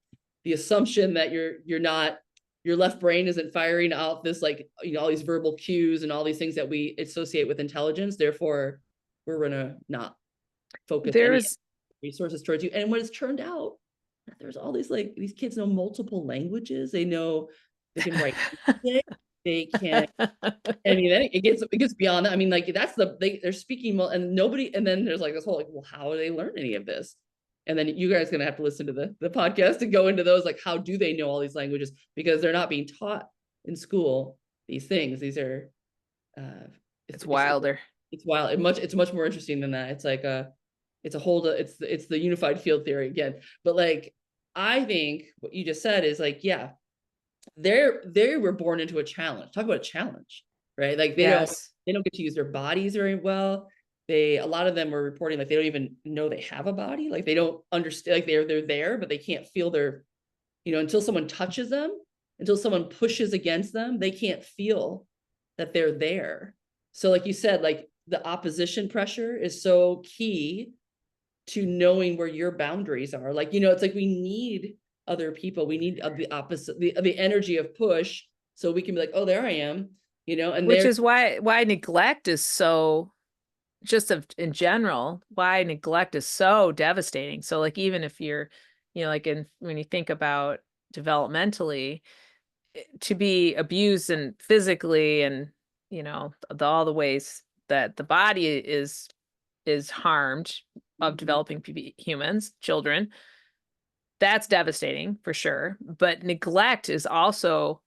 Speaker 2: the assumption that you're not, your left brain isn't firing out this like all these verbal cues and all these things that we associate with intelligence, therefore we're going to not focus any
Speaker 1: There's
Speaker 2: resources towards you. And when it's turned out that there's all these, like, these kids know multiple languages, they can write music, they can, I mean, then it gets beyond that. I mean, like they're speaking well, and nobody. And then there's like this whole like, well, how do they learn any of this? And then you guys are gonna have to listen to the podcast and go into those, like, how do they know all these languages? Because they're not being taught in school these things. These are
Speaker 1: It's wilder.
Speaker 2: it's wild. It's much more interesting than that. It's like it's a whole it's the unified field theory again. But like, I think what you just said is like, yeah, they were born into a challenge. Talk about a challenge, right? Like
Speaker 1: Yes.
Speaker 2: they don't get to use their bodies very well. A lot of them were reporting like they don't even know they have a body. Like they don't understand, like they're there, but they can't feel their, until someone touches them, until someone pushes against them, they can't feel that they're there. So like you said, like the opposition pressure is so key to knowing where your boundaries are. Like, it's like we need other people. We need the opposite, the energy of push, so we can be like, oh, there I am, and
Speaker 1: Which
Speaker 2: there.
Speaker 1: is why neglect is so, just in general, why neglect is so devastating. So like, even if you're, like when you think about developmentally, to be abused and physically, and all the ways that the body is harmed of developing humans, children, that's devastating for sure. But neglect is also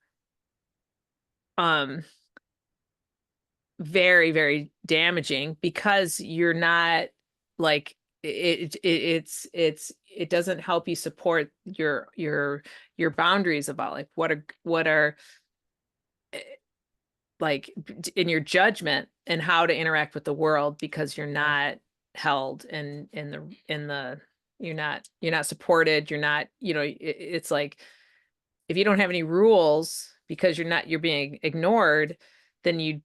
Speaker 1: um very, very damaging, because you're not like it doesn't help you support your boundaries about like what are like in your judgment and how to interact with the world, because you're not held in the you're not supported, you're not, it's like, if you don't have any rules because you're being ignored, then you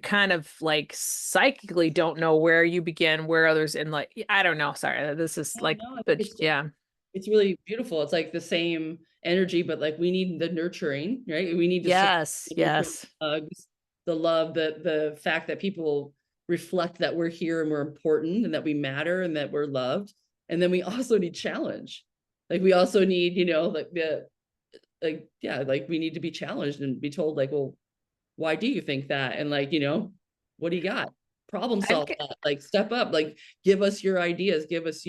Speaker 1: kind of like psychically don't know where you begin, where others, and like, I don't know, sorry, this is like,
Speaker 2: No, I think
Speaker 1: but yeah.
Speaker 2: it's really beautiful. It's like the same energy, but like we need the nurturing, right? We need to support
Speaker 1: Yes,
Speaker 2: the nurturing
Speaker 1: yes.
Speaker 2: hugs, the love, the fact that people reflect that we're here and we're important and that we matter and that we're loved. And then we also need challenge. Like we also need, like yeah, like we need to be challenged and be told like, well, why do you think that? And like, what do you got? Problem
Speaker 1: I've
Speaker 2: solve that, like step up, like give us your ideas, give us,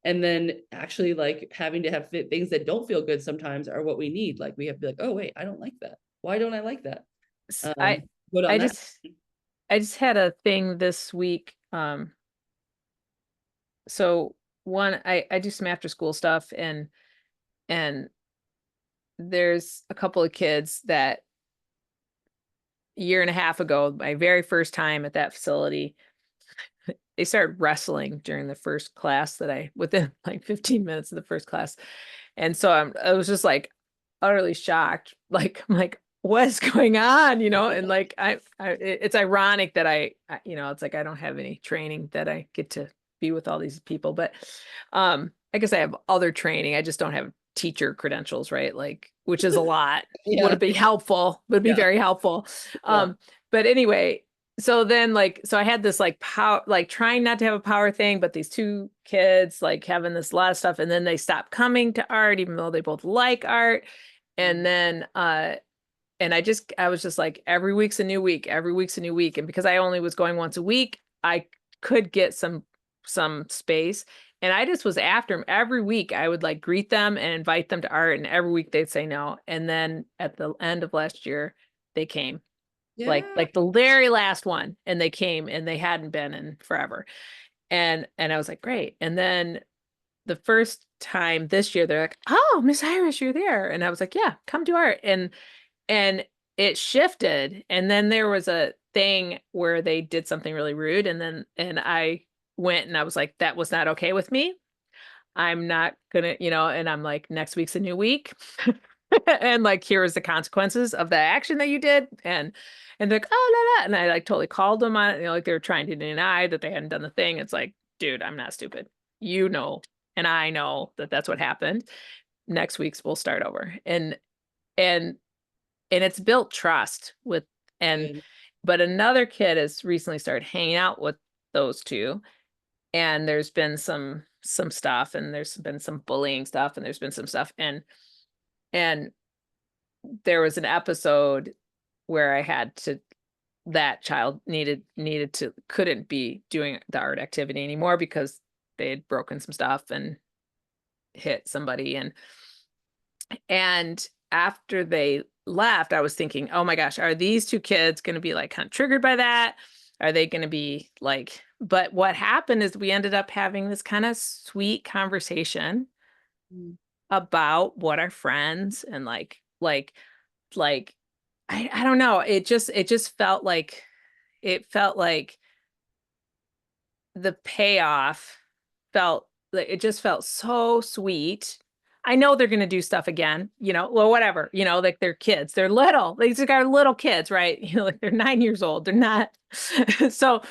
Speaker 2: and then actually like having to have things that don't feel good sometimes are what we need. Like we have to be like, oh wait, I don't like that. Why don't I like that?
Speaker 1: s- I
Speaker 2: Um, Good on
Speaker 1: I
Speaker 2: that.
Speaker 1: just I just had a thing this week. So one, I do some after school stuff, and there's a couple of kids that a year and a half ago, my very first time at that facility, they started wrestling during the first class within like 15 minutes of the first class. And so I was just like utterly shocked. Like, I'm like, what is going on? And like, it's ironic that it's like, I don't have any training that I get to be with all these people, but, I guess I have other training. I just don't have teacher credentials, right? Like, which is a lot.
Speaker 2: Yeah,
Speaker 1: Would be helpful, would be
Speaker 2: yeah,
Speaker 1: very helpful.
Speaker 2: yeah.
Speaker 1: But anyway, so then so I had this like power, like trying not to have a power thing, but these two kids like having this lot of stuff, and then they stopped coming to art, even though they both like art. And then and I was just like, every week's a new week, every week's a new week. And because I only was going once a week, I could get some space. And I just was after them every week. I would like greet them and invite them to art, and every week they'd say no. And then at the end of last year, they came, like
Speaker 2: Yeah.
Speaker 1: like the very last one, and they came, and they hadn't been in forever. And I was like, great. And then the first time this year, they're like, oh, Miss Irish, you're there. And I was like, yeah, come do art. And it shifted. And then there was a thing where they did something really rude, and I went, and I was like, that was not okay with me. I'm not gonna, and I'm like, next week's a new week. And like, here's the consequences of the action that you did. And they're like, oh, la, la. And I like totally called them on it, like they were trying to deny that they hadn't done the thing. It's like, dude, I'm not stupid. And I know that that's what happened. Next week's we'll start over. And it's built trust with, and
Speaker 2: Good.
Speaker 1: but another kid has recently started hanging out with those two, and there's been some stuff, and there's been some bullying stuff, and there's been some stuff, and there was an episode where I had to, that child couldn't be doing the art activity anymore because they had broken some stuff, and hit somebody. And after they left, I was thinking, oh my gosh, are these two kids going to be like kind of triggered by that? Are they going to be like, but what happened is we ended up having this kind of sweet conversation
Speaker 2: Mm.
Speaker 1: about what our friends and like I don't know. It just felt like the payoff felt like it just felt so sweet. I know they're going to do stuff again, well, whatever, like they're kids, they're little, these are little kids, right? Like they're 9 years old. They're not. So,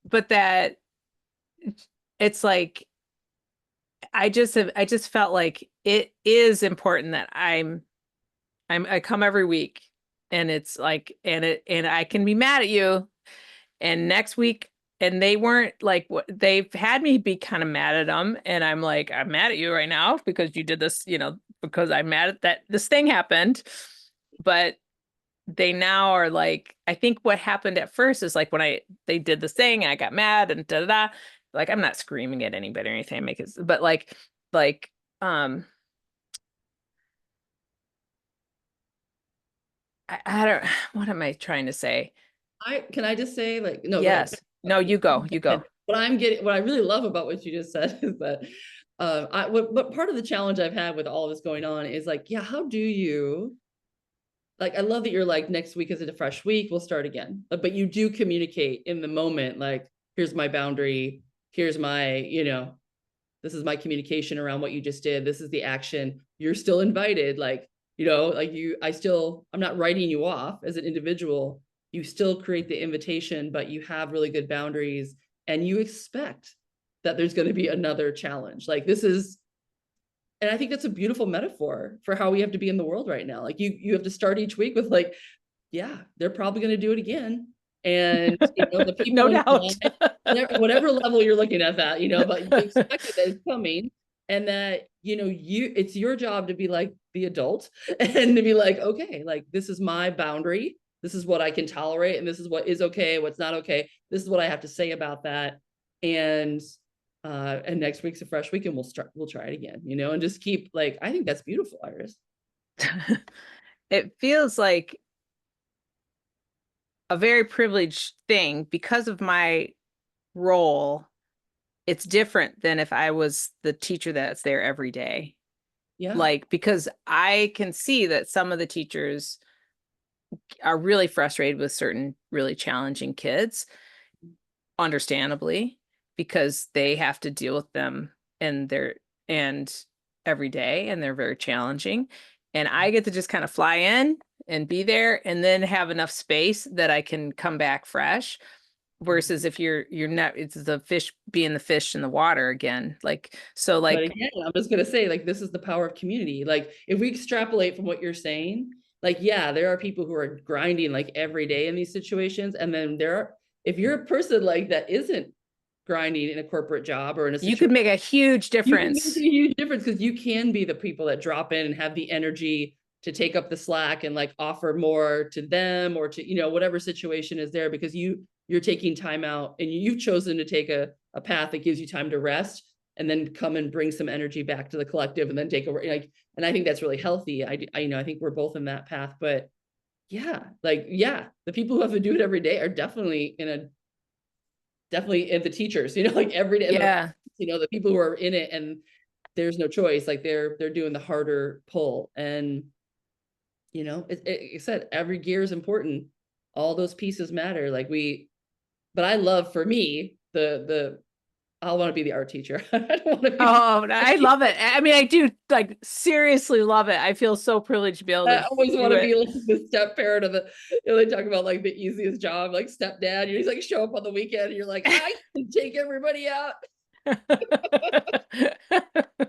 Speaker 1: but that it's like, I just felt like it is important that I come every week and it's like, and I can be mad at you. And next week, and they weren't like what they've had me be kind of mad at them. And I'm like, I'm mad at you right now because you did this, because I'm mad at that this thing happened. But they now are like, I think what happened at first is like when they did this thing and I got mad and da da da. Like I'm not screaming at anybody or anything, make it, but like um I don't what am I trying to say?
Speaker 2: Can I just say, like, no, go ahead.
Speaker 1: Yes. No, you go, you go.
Speaker 2: What I really love about what you just said is that what part of the challenge I've had with all of this going on is like, yeah, how do you, like, I love that you're like, next week is a fresh week, we'll start again. But you do communicate in the moment, like, here's my boundary, here's my, this is my communication around what you just did. This is the action. You're still invited. Like, like I'm not writing you off as an individual. You still create the invitation, but you have really good boundaries and you expect that there's going to be another challenge. Like and I think that's a beautiful metaphor for how we have to be in the world right now. Like you have to start each week with like, yeah, they're probably going to do it again. And the people
Speaker 1: No doubt.
Speaker 2: whatever level you're looking at that, but you expect that it's coming, and that it's your job to be like the adult and to be like, okay, like this is my boundary, this is what I can tolerate, and this is what is okay, what's not okay, this is what I have to say about that. And next week's a fresh week and we'll try it again, and just keep, like, I think that's beautiful, Iris.
Speaker 1: It feels like a very privileged thing because of my role. It's different than if I was the teacher that's there every day.
Speaker 2: Yeah.
Speaker 1: Like, because I can see that some of the teachers are really frustrated with certain really challenging kids, understandably, because they have to deal with them and and every day, and they're very challenging. And I get to just kind of fly in and be there and then have enough space that I can come back fresh. Versus if you're not, it's the fish being the fish in the water again. Like, so
Speaker 2: But
Speaker 1: like,
Speaker 2: again, I'm just going to say, like, this is the power of community. Like, if we extrapolate from what you're saying, like, yeah, there are people who are grinding like every day in these situations. And then if you're a person like that isn't grinding in a corporate job or in a
Speaker 1: you could
Speaker 2: situation,
Speaker 1: make a huge
Speaker 2: you can make
Speaker 1: difference.
Speaker 2: a huge difference because you can be the people that drop in and have the energy to take up the slack and like offer more to them or to, whatever situation is there, because you're taking time out and you've chosen to take a path that gives you time to rest and then come and bring some energy back to the collective and then take over. Like, and I think that's really healthy. I I think we're both in that path, but yeah, like, yeah, the people who have to do it every day are definitely the teachers, like every day,
Speaker 1: Yeah.
Speaker 2: the people who are in it and there's no choice, like they're doing the harder pull. And it said every gear is important, all those pieces matter. But I love, for me, I want to be the art teacher. I don't want to be
Speaker 1: Oh, I love it. I mean, I do like seriously love it. I feel so privileged to be able
Speaker 2: I
Speaker 1: to
Speaker 2: always want
Speaker 1: do
Speaker 2: to
Speaker 1: it.
Speaker 2: be like the step parent of they talk about like the easiest job, like stepdad. You just like show up on the weekend and you're like, I can take everybody out. I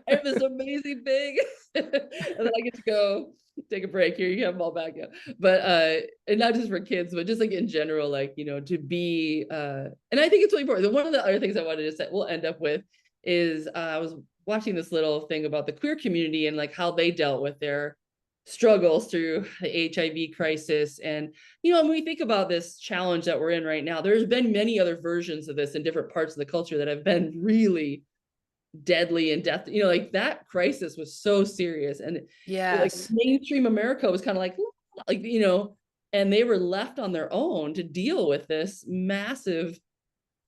Speaker 2: have this amazing thing. And then I get to go take a break. Here you have them all back up. But and not just for kids, but just like in general, like, to be and I think it's really important. One of the other things I wanted to say we'll end up with is I was watching this little thing about the queer community and like how they dealt with their struggles through the HIV crisis. And when we think about this challenge that we're in right now, there's been many other versions of this in different parts of the culture that have been really deadly and death, like that crisis was so serious. And like
Speaker 1: Yes.
Speaker 2: mainstream America was kind of like, and they were left on their own to deal with this massive,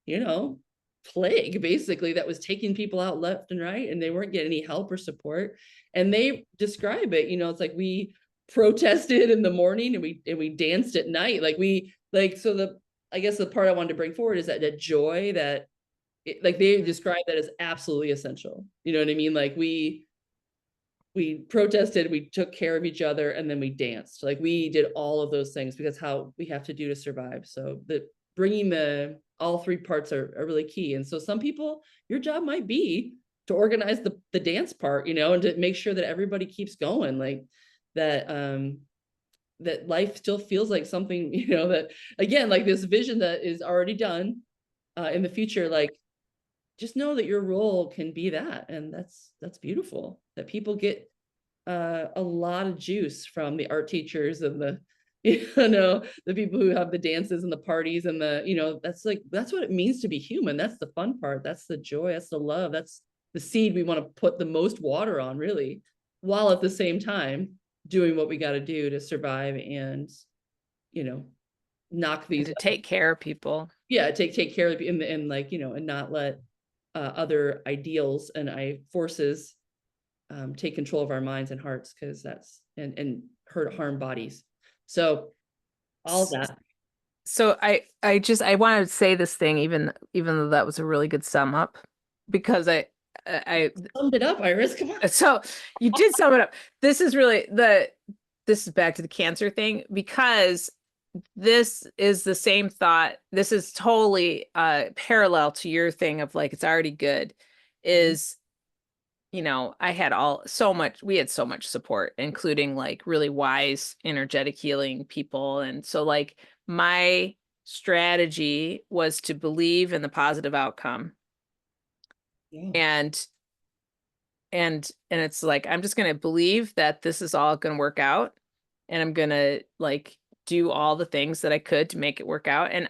Speaker 2: you know, plague basically that was taking people out left and right, and they weren't getting any help or support. And they describe it, it's like we protested in the morning and we danced at night. I guess the part I wanted to bring forward is that joy that like they describe that as absolutely essential. You know what I mean? Like we protested, we took care of each other, and then we danced. Like we did all of those things because how we have to do to survive. So the bringing all three parts are really key. And so some people, your job might be to organize the dance part, and to make sure that everybody keeps going, like that that life still feels like something, that again, like this vision that is already done in the future, like just know that your role can be that. And that's beautiful that people get a lot of juice from the art teachers and the the people who have the dances and the parties and that's what it means to be human. That's the fun part, that's the joy, that's the love, that's the seed we want to put the most water on, really, while at the same time doing what we got to do to survive and you know knock
Speaker 1: And
Speaker 2: these
Speaker 1: to take care of people.
Speaker 2: take care of and like and not let other ideals and forces take control of our minds and hearts, because that's and harm bodies. So all that.
Speaker 1: So I wanted to say this thing, even though that was a really good sum up, because I
Speaker 2: Summed it up, Iris. Come on.
Speaker 1: so you did sum it up. This is really this is back to the cancer thing, because this is the same thought. This is totally parallel to your thing of like, it's already good. Is, I had we had so much support, including like really wise, energetic healing people. And so like my strategy was to believe in the positive outcome.
Speaker 2: Yeah.
Speaker 1: And it's like, I'm just going to believe that this is all going to work out, and I'm going to like do all the things that I could to make it work out. And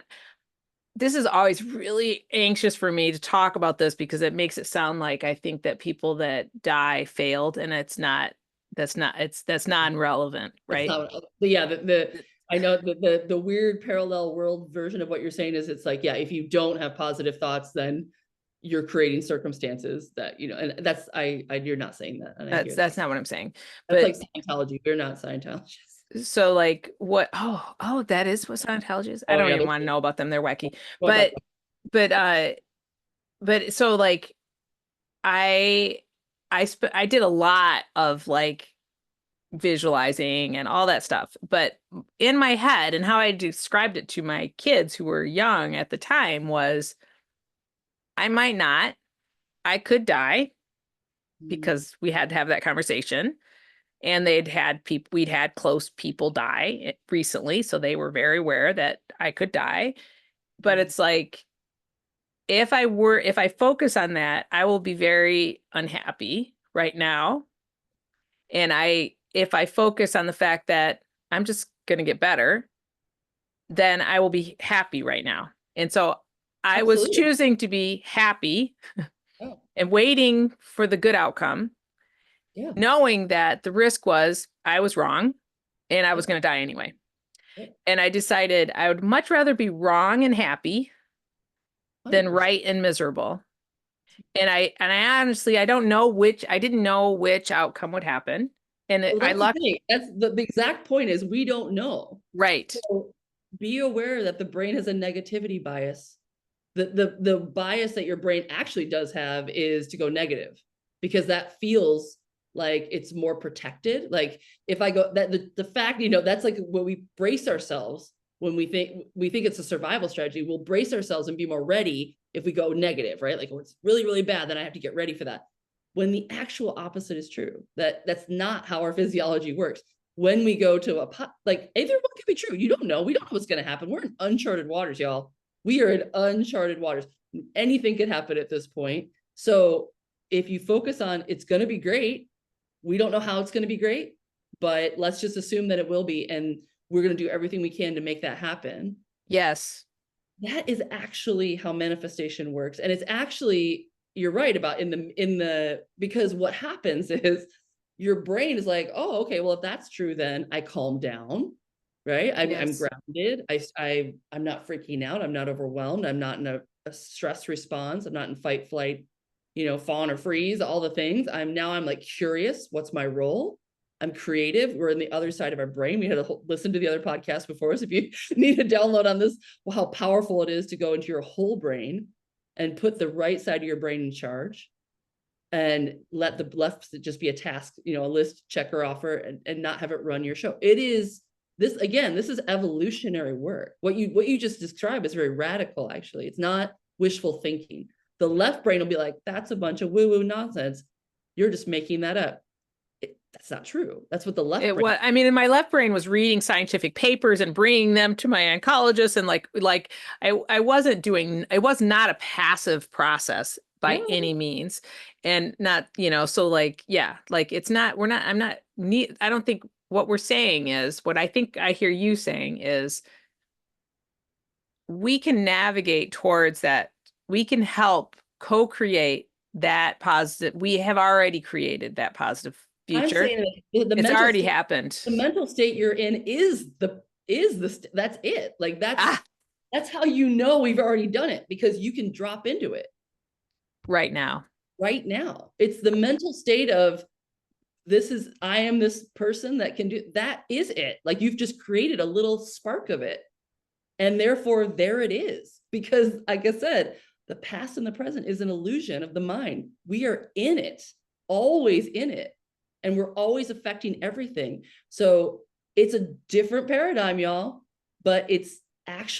Speaker 1: this is always really anxious for me to talk about this, because it makes it sound like I think that people that die failed, and that's non-relevant,
Speaker 2: That's
Speaker 1: right?
Speaker 2: not yeah, the I know the weird parallel world version of what you're saying is, it's like, yeah, if you don't have positive thoughts, then you're creating circumstances that, and that's you're not saying that. And I hear
Speaker 1: That's not what I'm saying.
Speaker 2: that's
Speaker 1: But
Speaker 2: like Scientology. We're not Scientologists.
Speaker 1: so like what, that is what Scientology is. I
Speaker 2: Oh
Speaker 1: don't
Speaker 2: yeah,
Speaker 1: even want to know about them. They're wacky.
Speaker 2: going back.
Speaker 1: But so like I I did a lot of like visualizing and all that stuff. But in my head, and how I described it to my kids who were young at the time, was I might not, I could die, because we had to have that conversation. And we'd had close people die recently. So they were very aware that I could die. But it's like, if I focus on that, I will be very unhappy right now. And if I focus on the fact that I'm just going to get better, then I will be happy right now. And so I was
Speaker 2: Absolutely.
Speaker 1: choosing to be happy
Speaker 2: Oh,
Speaker 1: and waiting for the good outcome,
Speaker 2: yeah.
Speaker 1: knowing that the risk was I was wrong and I was
Speaker 2: Yep.
Speaker 1: going to die anyway.
Speaker 2: Yep.
Speaker 1: And I decided I would much rather be wrong and happy than
Speaker 2: 100%.
Speaker 1: right and miserable. And I honestly, I didn't know which outcome would happen. And
Speaker 2: Well,
Speaker 1: I
Speaker 2: that's the
Speaker 1: lucked.
Speaker 2: thing. That's the exact point, is we don't know.
Speaker 1: Right.
Speaker 2: So be aware that the brain has a negativity bias. The bias that your brain actually does have is to go negative, because that feels like it's more protected. Like if I go that the fact, that's like when we brace ourselves, when we think it's a survival strategy, we'll brace ourselves and be more ready if we go negative, right? Like, oh, it's really, really bad, then I have to get ready for that. When the actual opposite is true, that's not how our physiology works. When we go to like either one could be true. You don't know. We don't know what's going to happen. We're in uncharted waters, y'all. We are in uncharted waters. Anything could happen at this point. So if you focus on it's going to be great, we don't know how it's going to be great, but let's just assume that it will be. And we're going to do everything we can to make that happen.
Speaker 1: Yes.
Speaker 2: That is actually how manifestation works. And it's actually you're right about because what happens is your brain is like, oh, okay, well, if that's true, then I calm down, right? I'm
Speaker 1: Yes.
Speaker 2: grounded. I'm not freaking out. I'm not overwhelmed. I'm not in a stress response. I'm not in fight, flight, fawn or freeze, all the things. I'm like curious. What's my role? I'm creative. We're in the other side of our brain. We had to listen to the other podcast before us. If you need a download on this, well, how powerful it is to go into your whole brain and put the right side of your brain in charge and let the left just be a task, a list, checker, offer, and not have it run your show. It is this, again, this is evolutionary work. What you just described is very radical, actually. It's not wishful thinking. The left brain will be like, that's a bunch of woo-woo nonsense. You're just making that up. That's not true. That's what the left brain.
Speaker 1: I mean, my left brain was reading scientific papers and bringing them to my oncologist, and I wasn't doing. It was not a passive process by
Speaker 2: No.
Speaker 1: any means, and not, so like, yeah, like it's not. We're not. I'm not. I don't think what we're saying is what I think I hear you saying is we can navigate towards that. We can help co-create that positive. We have already created that positive
Speaker 2: I'm
Speaker 1: future.
Speaker 2: saying that
Speaker 1: It's already happened.
Speaker 2: The mental state you're in is that's it. Like that's how we've already done it, because you can drop into it
Speaker 1: right now.
Speaker 2: Right now. It's the mental state of I am this person that can do that. Is it. Like you've just created a little spark of it. And therefore there it is. Because like I said, the past and the present is an illusion of the mind. We are in it, always in it. And we're always affecting everything. So it's a different paradigm, y'all, but it's got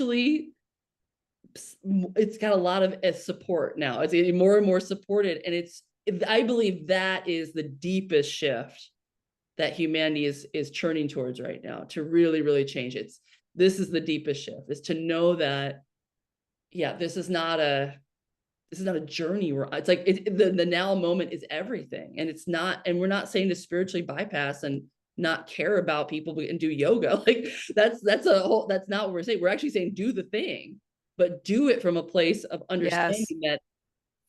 Speaker 2: a lot of support now. It's getting more and more supported. And I believe that is the deepest shift that humanity is churning towards right now, to really, really change it. This is the deepest shift, is to know that, yeah, this is not a journey where it's like the now moment is everything. And it's not, and we're not saying to spiritually bypass and not care about people and do yoga. Like that's not what we're saying. We're actually saying do the thing, but do it from a place of understanding that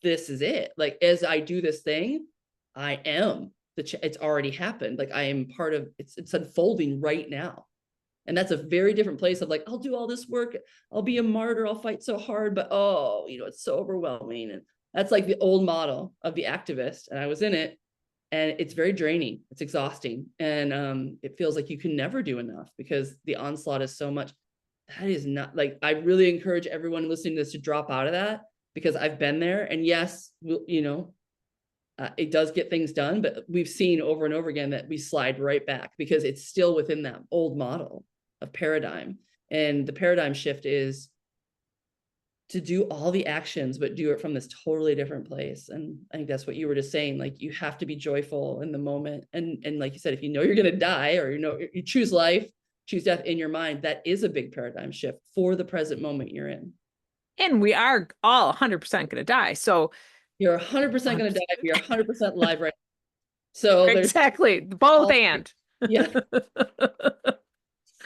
Speaker 2: this is it. Like, as I do this thing, I am it's already happened. Like I am part of it's unfolding right now. And that's a very different place of like, I'll do all this work. I'll be a martyr. I'll fight so hard, but it's so overwhelming. And that's like the old model of the activist. And I was in it, and it's very draining. It's exhausting. And it feels like you can never do enough because the onslaught is so much. That is not, like, I really encourage everyone listening to this to drop out of that, because I've been there. And yes, it does get things done, but we've seen over and over again that we slide right back because it's still within that old model of paradigm. And the paradigm shift is to do all the actions, but do it from this totally different place. And I think that's what you were just saying. Like, you have to be joyful in the moment. And like you said, if you know you're going to die, or you choose life, choose death in your mind, that is a big paradigm shift for the present moment you're in.
Speaker 1: And we are all 100% going to die. So
Speaker 2: you're 100% going to die. You're 100% live right now. So
Speaker 1: exactly, both and.
Speaker 2: Yeah.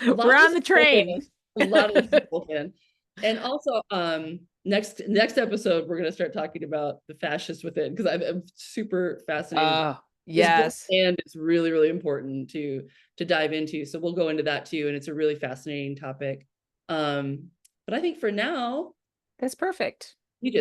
Speaker 1: We're on the train.
Speaker 2: A lot of people can. And also, next episode, we're going to start talking about the fascist within, because I'm super fascinated.
Speaker 1: Yes.
Speaker 2: And it's really, really important to dive into. So we'll go into that too. And it's a really fascinating topic. But I think for now,
Speaker 1: that's perfect.
Speaker 2: We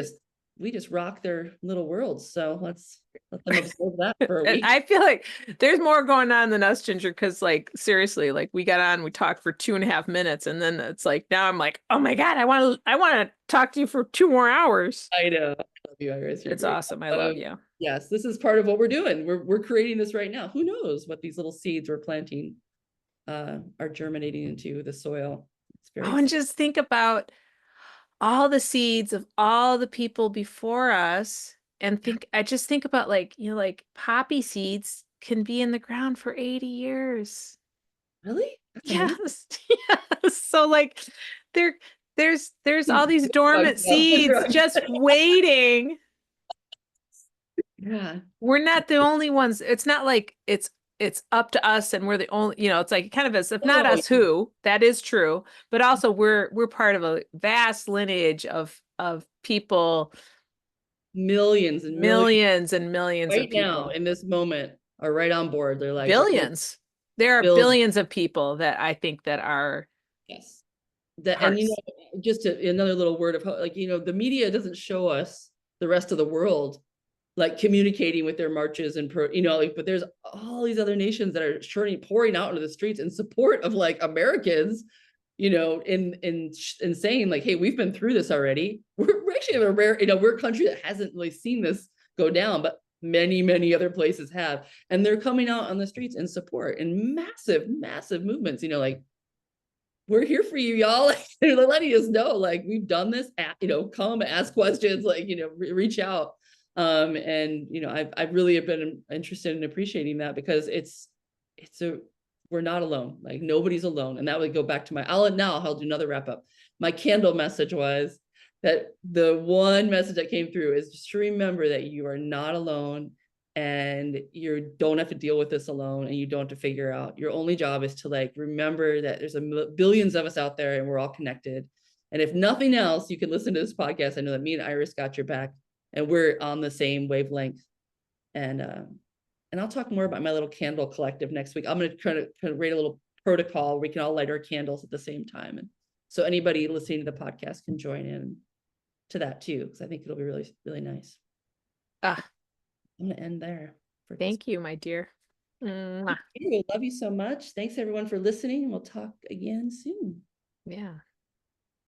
Speaker 2: just rock their little worlds. So let's let them absorb that for a week.
Speaker 1: I feel like there's more going on than us, Ginger, because like seriously, like we got on, we talked for 2.5 minutes, and then it's like now I'm like, oh my God, I want to talk to you for 2 more hours.
Speaker 2: I know. I love you, Iris.
Speaker 1: It's great. Awesome. I love you.
Speaker 2: Yes, this is part of what we're doing. We're creating this right now. Who knows what these little seeds we're planting are germinating into the soil. It's very
Speaker 1: and just think about all the seeds of all the people before us, and I just think about like poppy seeds can be in the ground for 80 years.
Speaker 2: Really?
Speaker 1: Yes. Yes. So like there's all these dormant seeds just waiting.
Speaker 2: Yeah.
Speaker 1: We're not the only ones. It's not like it's up to us and we're the only, it's like kind of as if not us who, that is true, but also we're part of a vast lineage of people
Speaker 2: millions and millions
Speaker 1: Millions and millions of
Speaker 2: right now
Speaker 1: people.
Speaker 2: in this moment are right on board. They're like, we're
Speaker 1: Billions. There are
Speaker 2: billions.
Speaker 1: billions of people that I think that are
Speaker 2: Yes. That, and
Speaker 1: hearts.
Speaker 2: just another little word of hope, like, the media doesn't show us the rest of the world like communicating with their marches and like, but there's all these other nations that are pouring out into the streets in support of like Americans, in saying like, hey, we've been through this already. We're actually a rare, we're a country that hasn't really seen this go down, but many other places have, and they're coming out on the streets in support in massive movements, like, we're here for you, y'all. Like, they're letting us know, like, we've done this, come ask questions, like, reach out. And I've really have been interested in appreciating that, because we're not alone. Like, nobody's alone. And that would go back to I'll do another wrap up. My candle message was that the one message that came through is just to remember that you are not alone, and you don't have to deal with this alone, and you don't have to figure out. Your only job is to like remember that there's billions of us out there, and we're all connected. And if nothing else, you can listen to this podcast. I know that me and Iris got your back, and we're on the same wavelength. And I'll talk more about my little candle collective next week. I'm going to try to create a little protocol where we can all light our candles at the same time, and so anybody listening to the podcast can join in to that too, because I think it'll be really nice.
Speaker 1: Ah,
Speaker 2: I'm going to end there.
Speaker 1: thank you, my dear. Mwah.
Speaker 2: Love you so much. Thanks everyone for listening. We'll talk again soon.
Speaker 1: Yeah.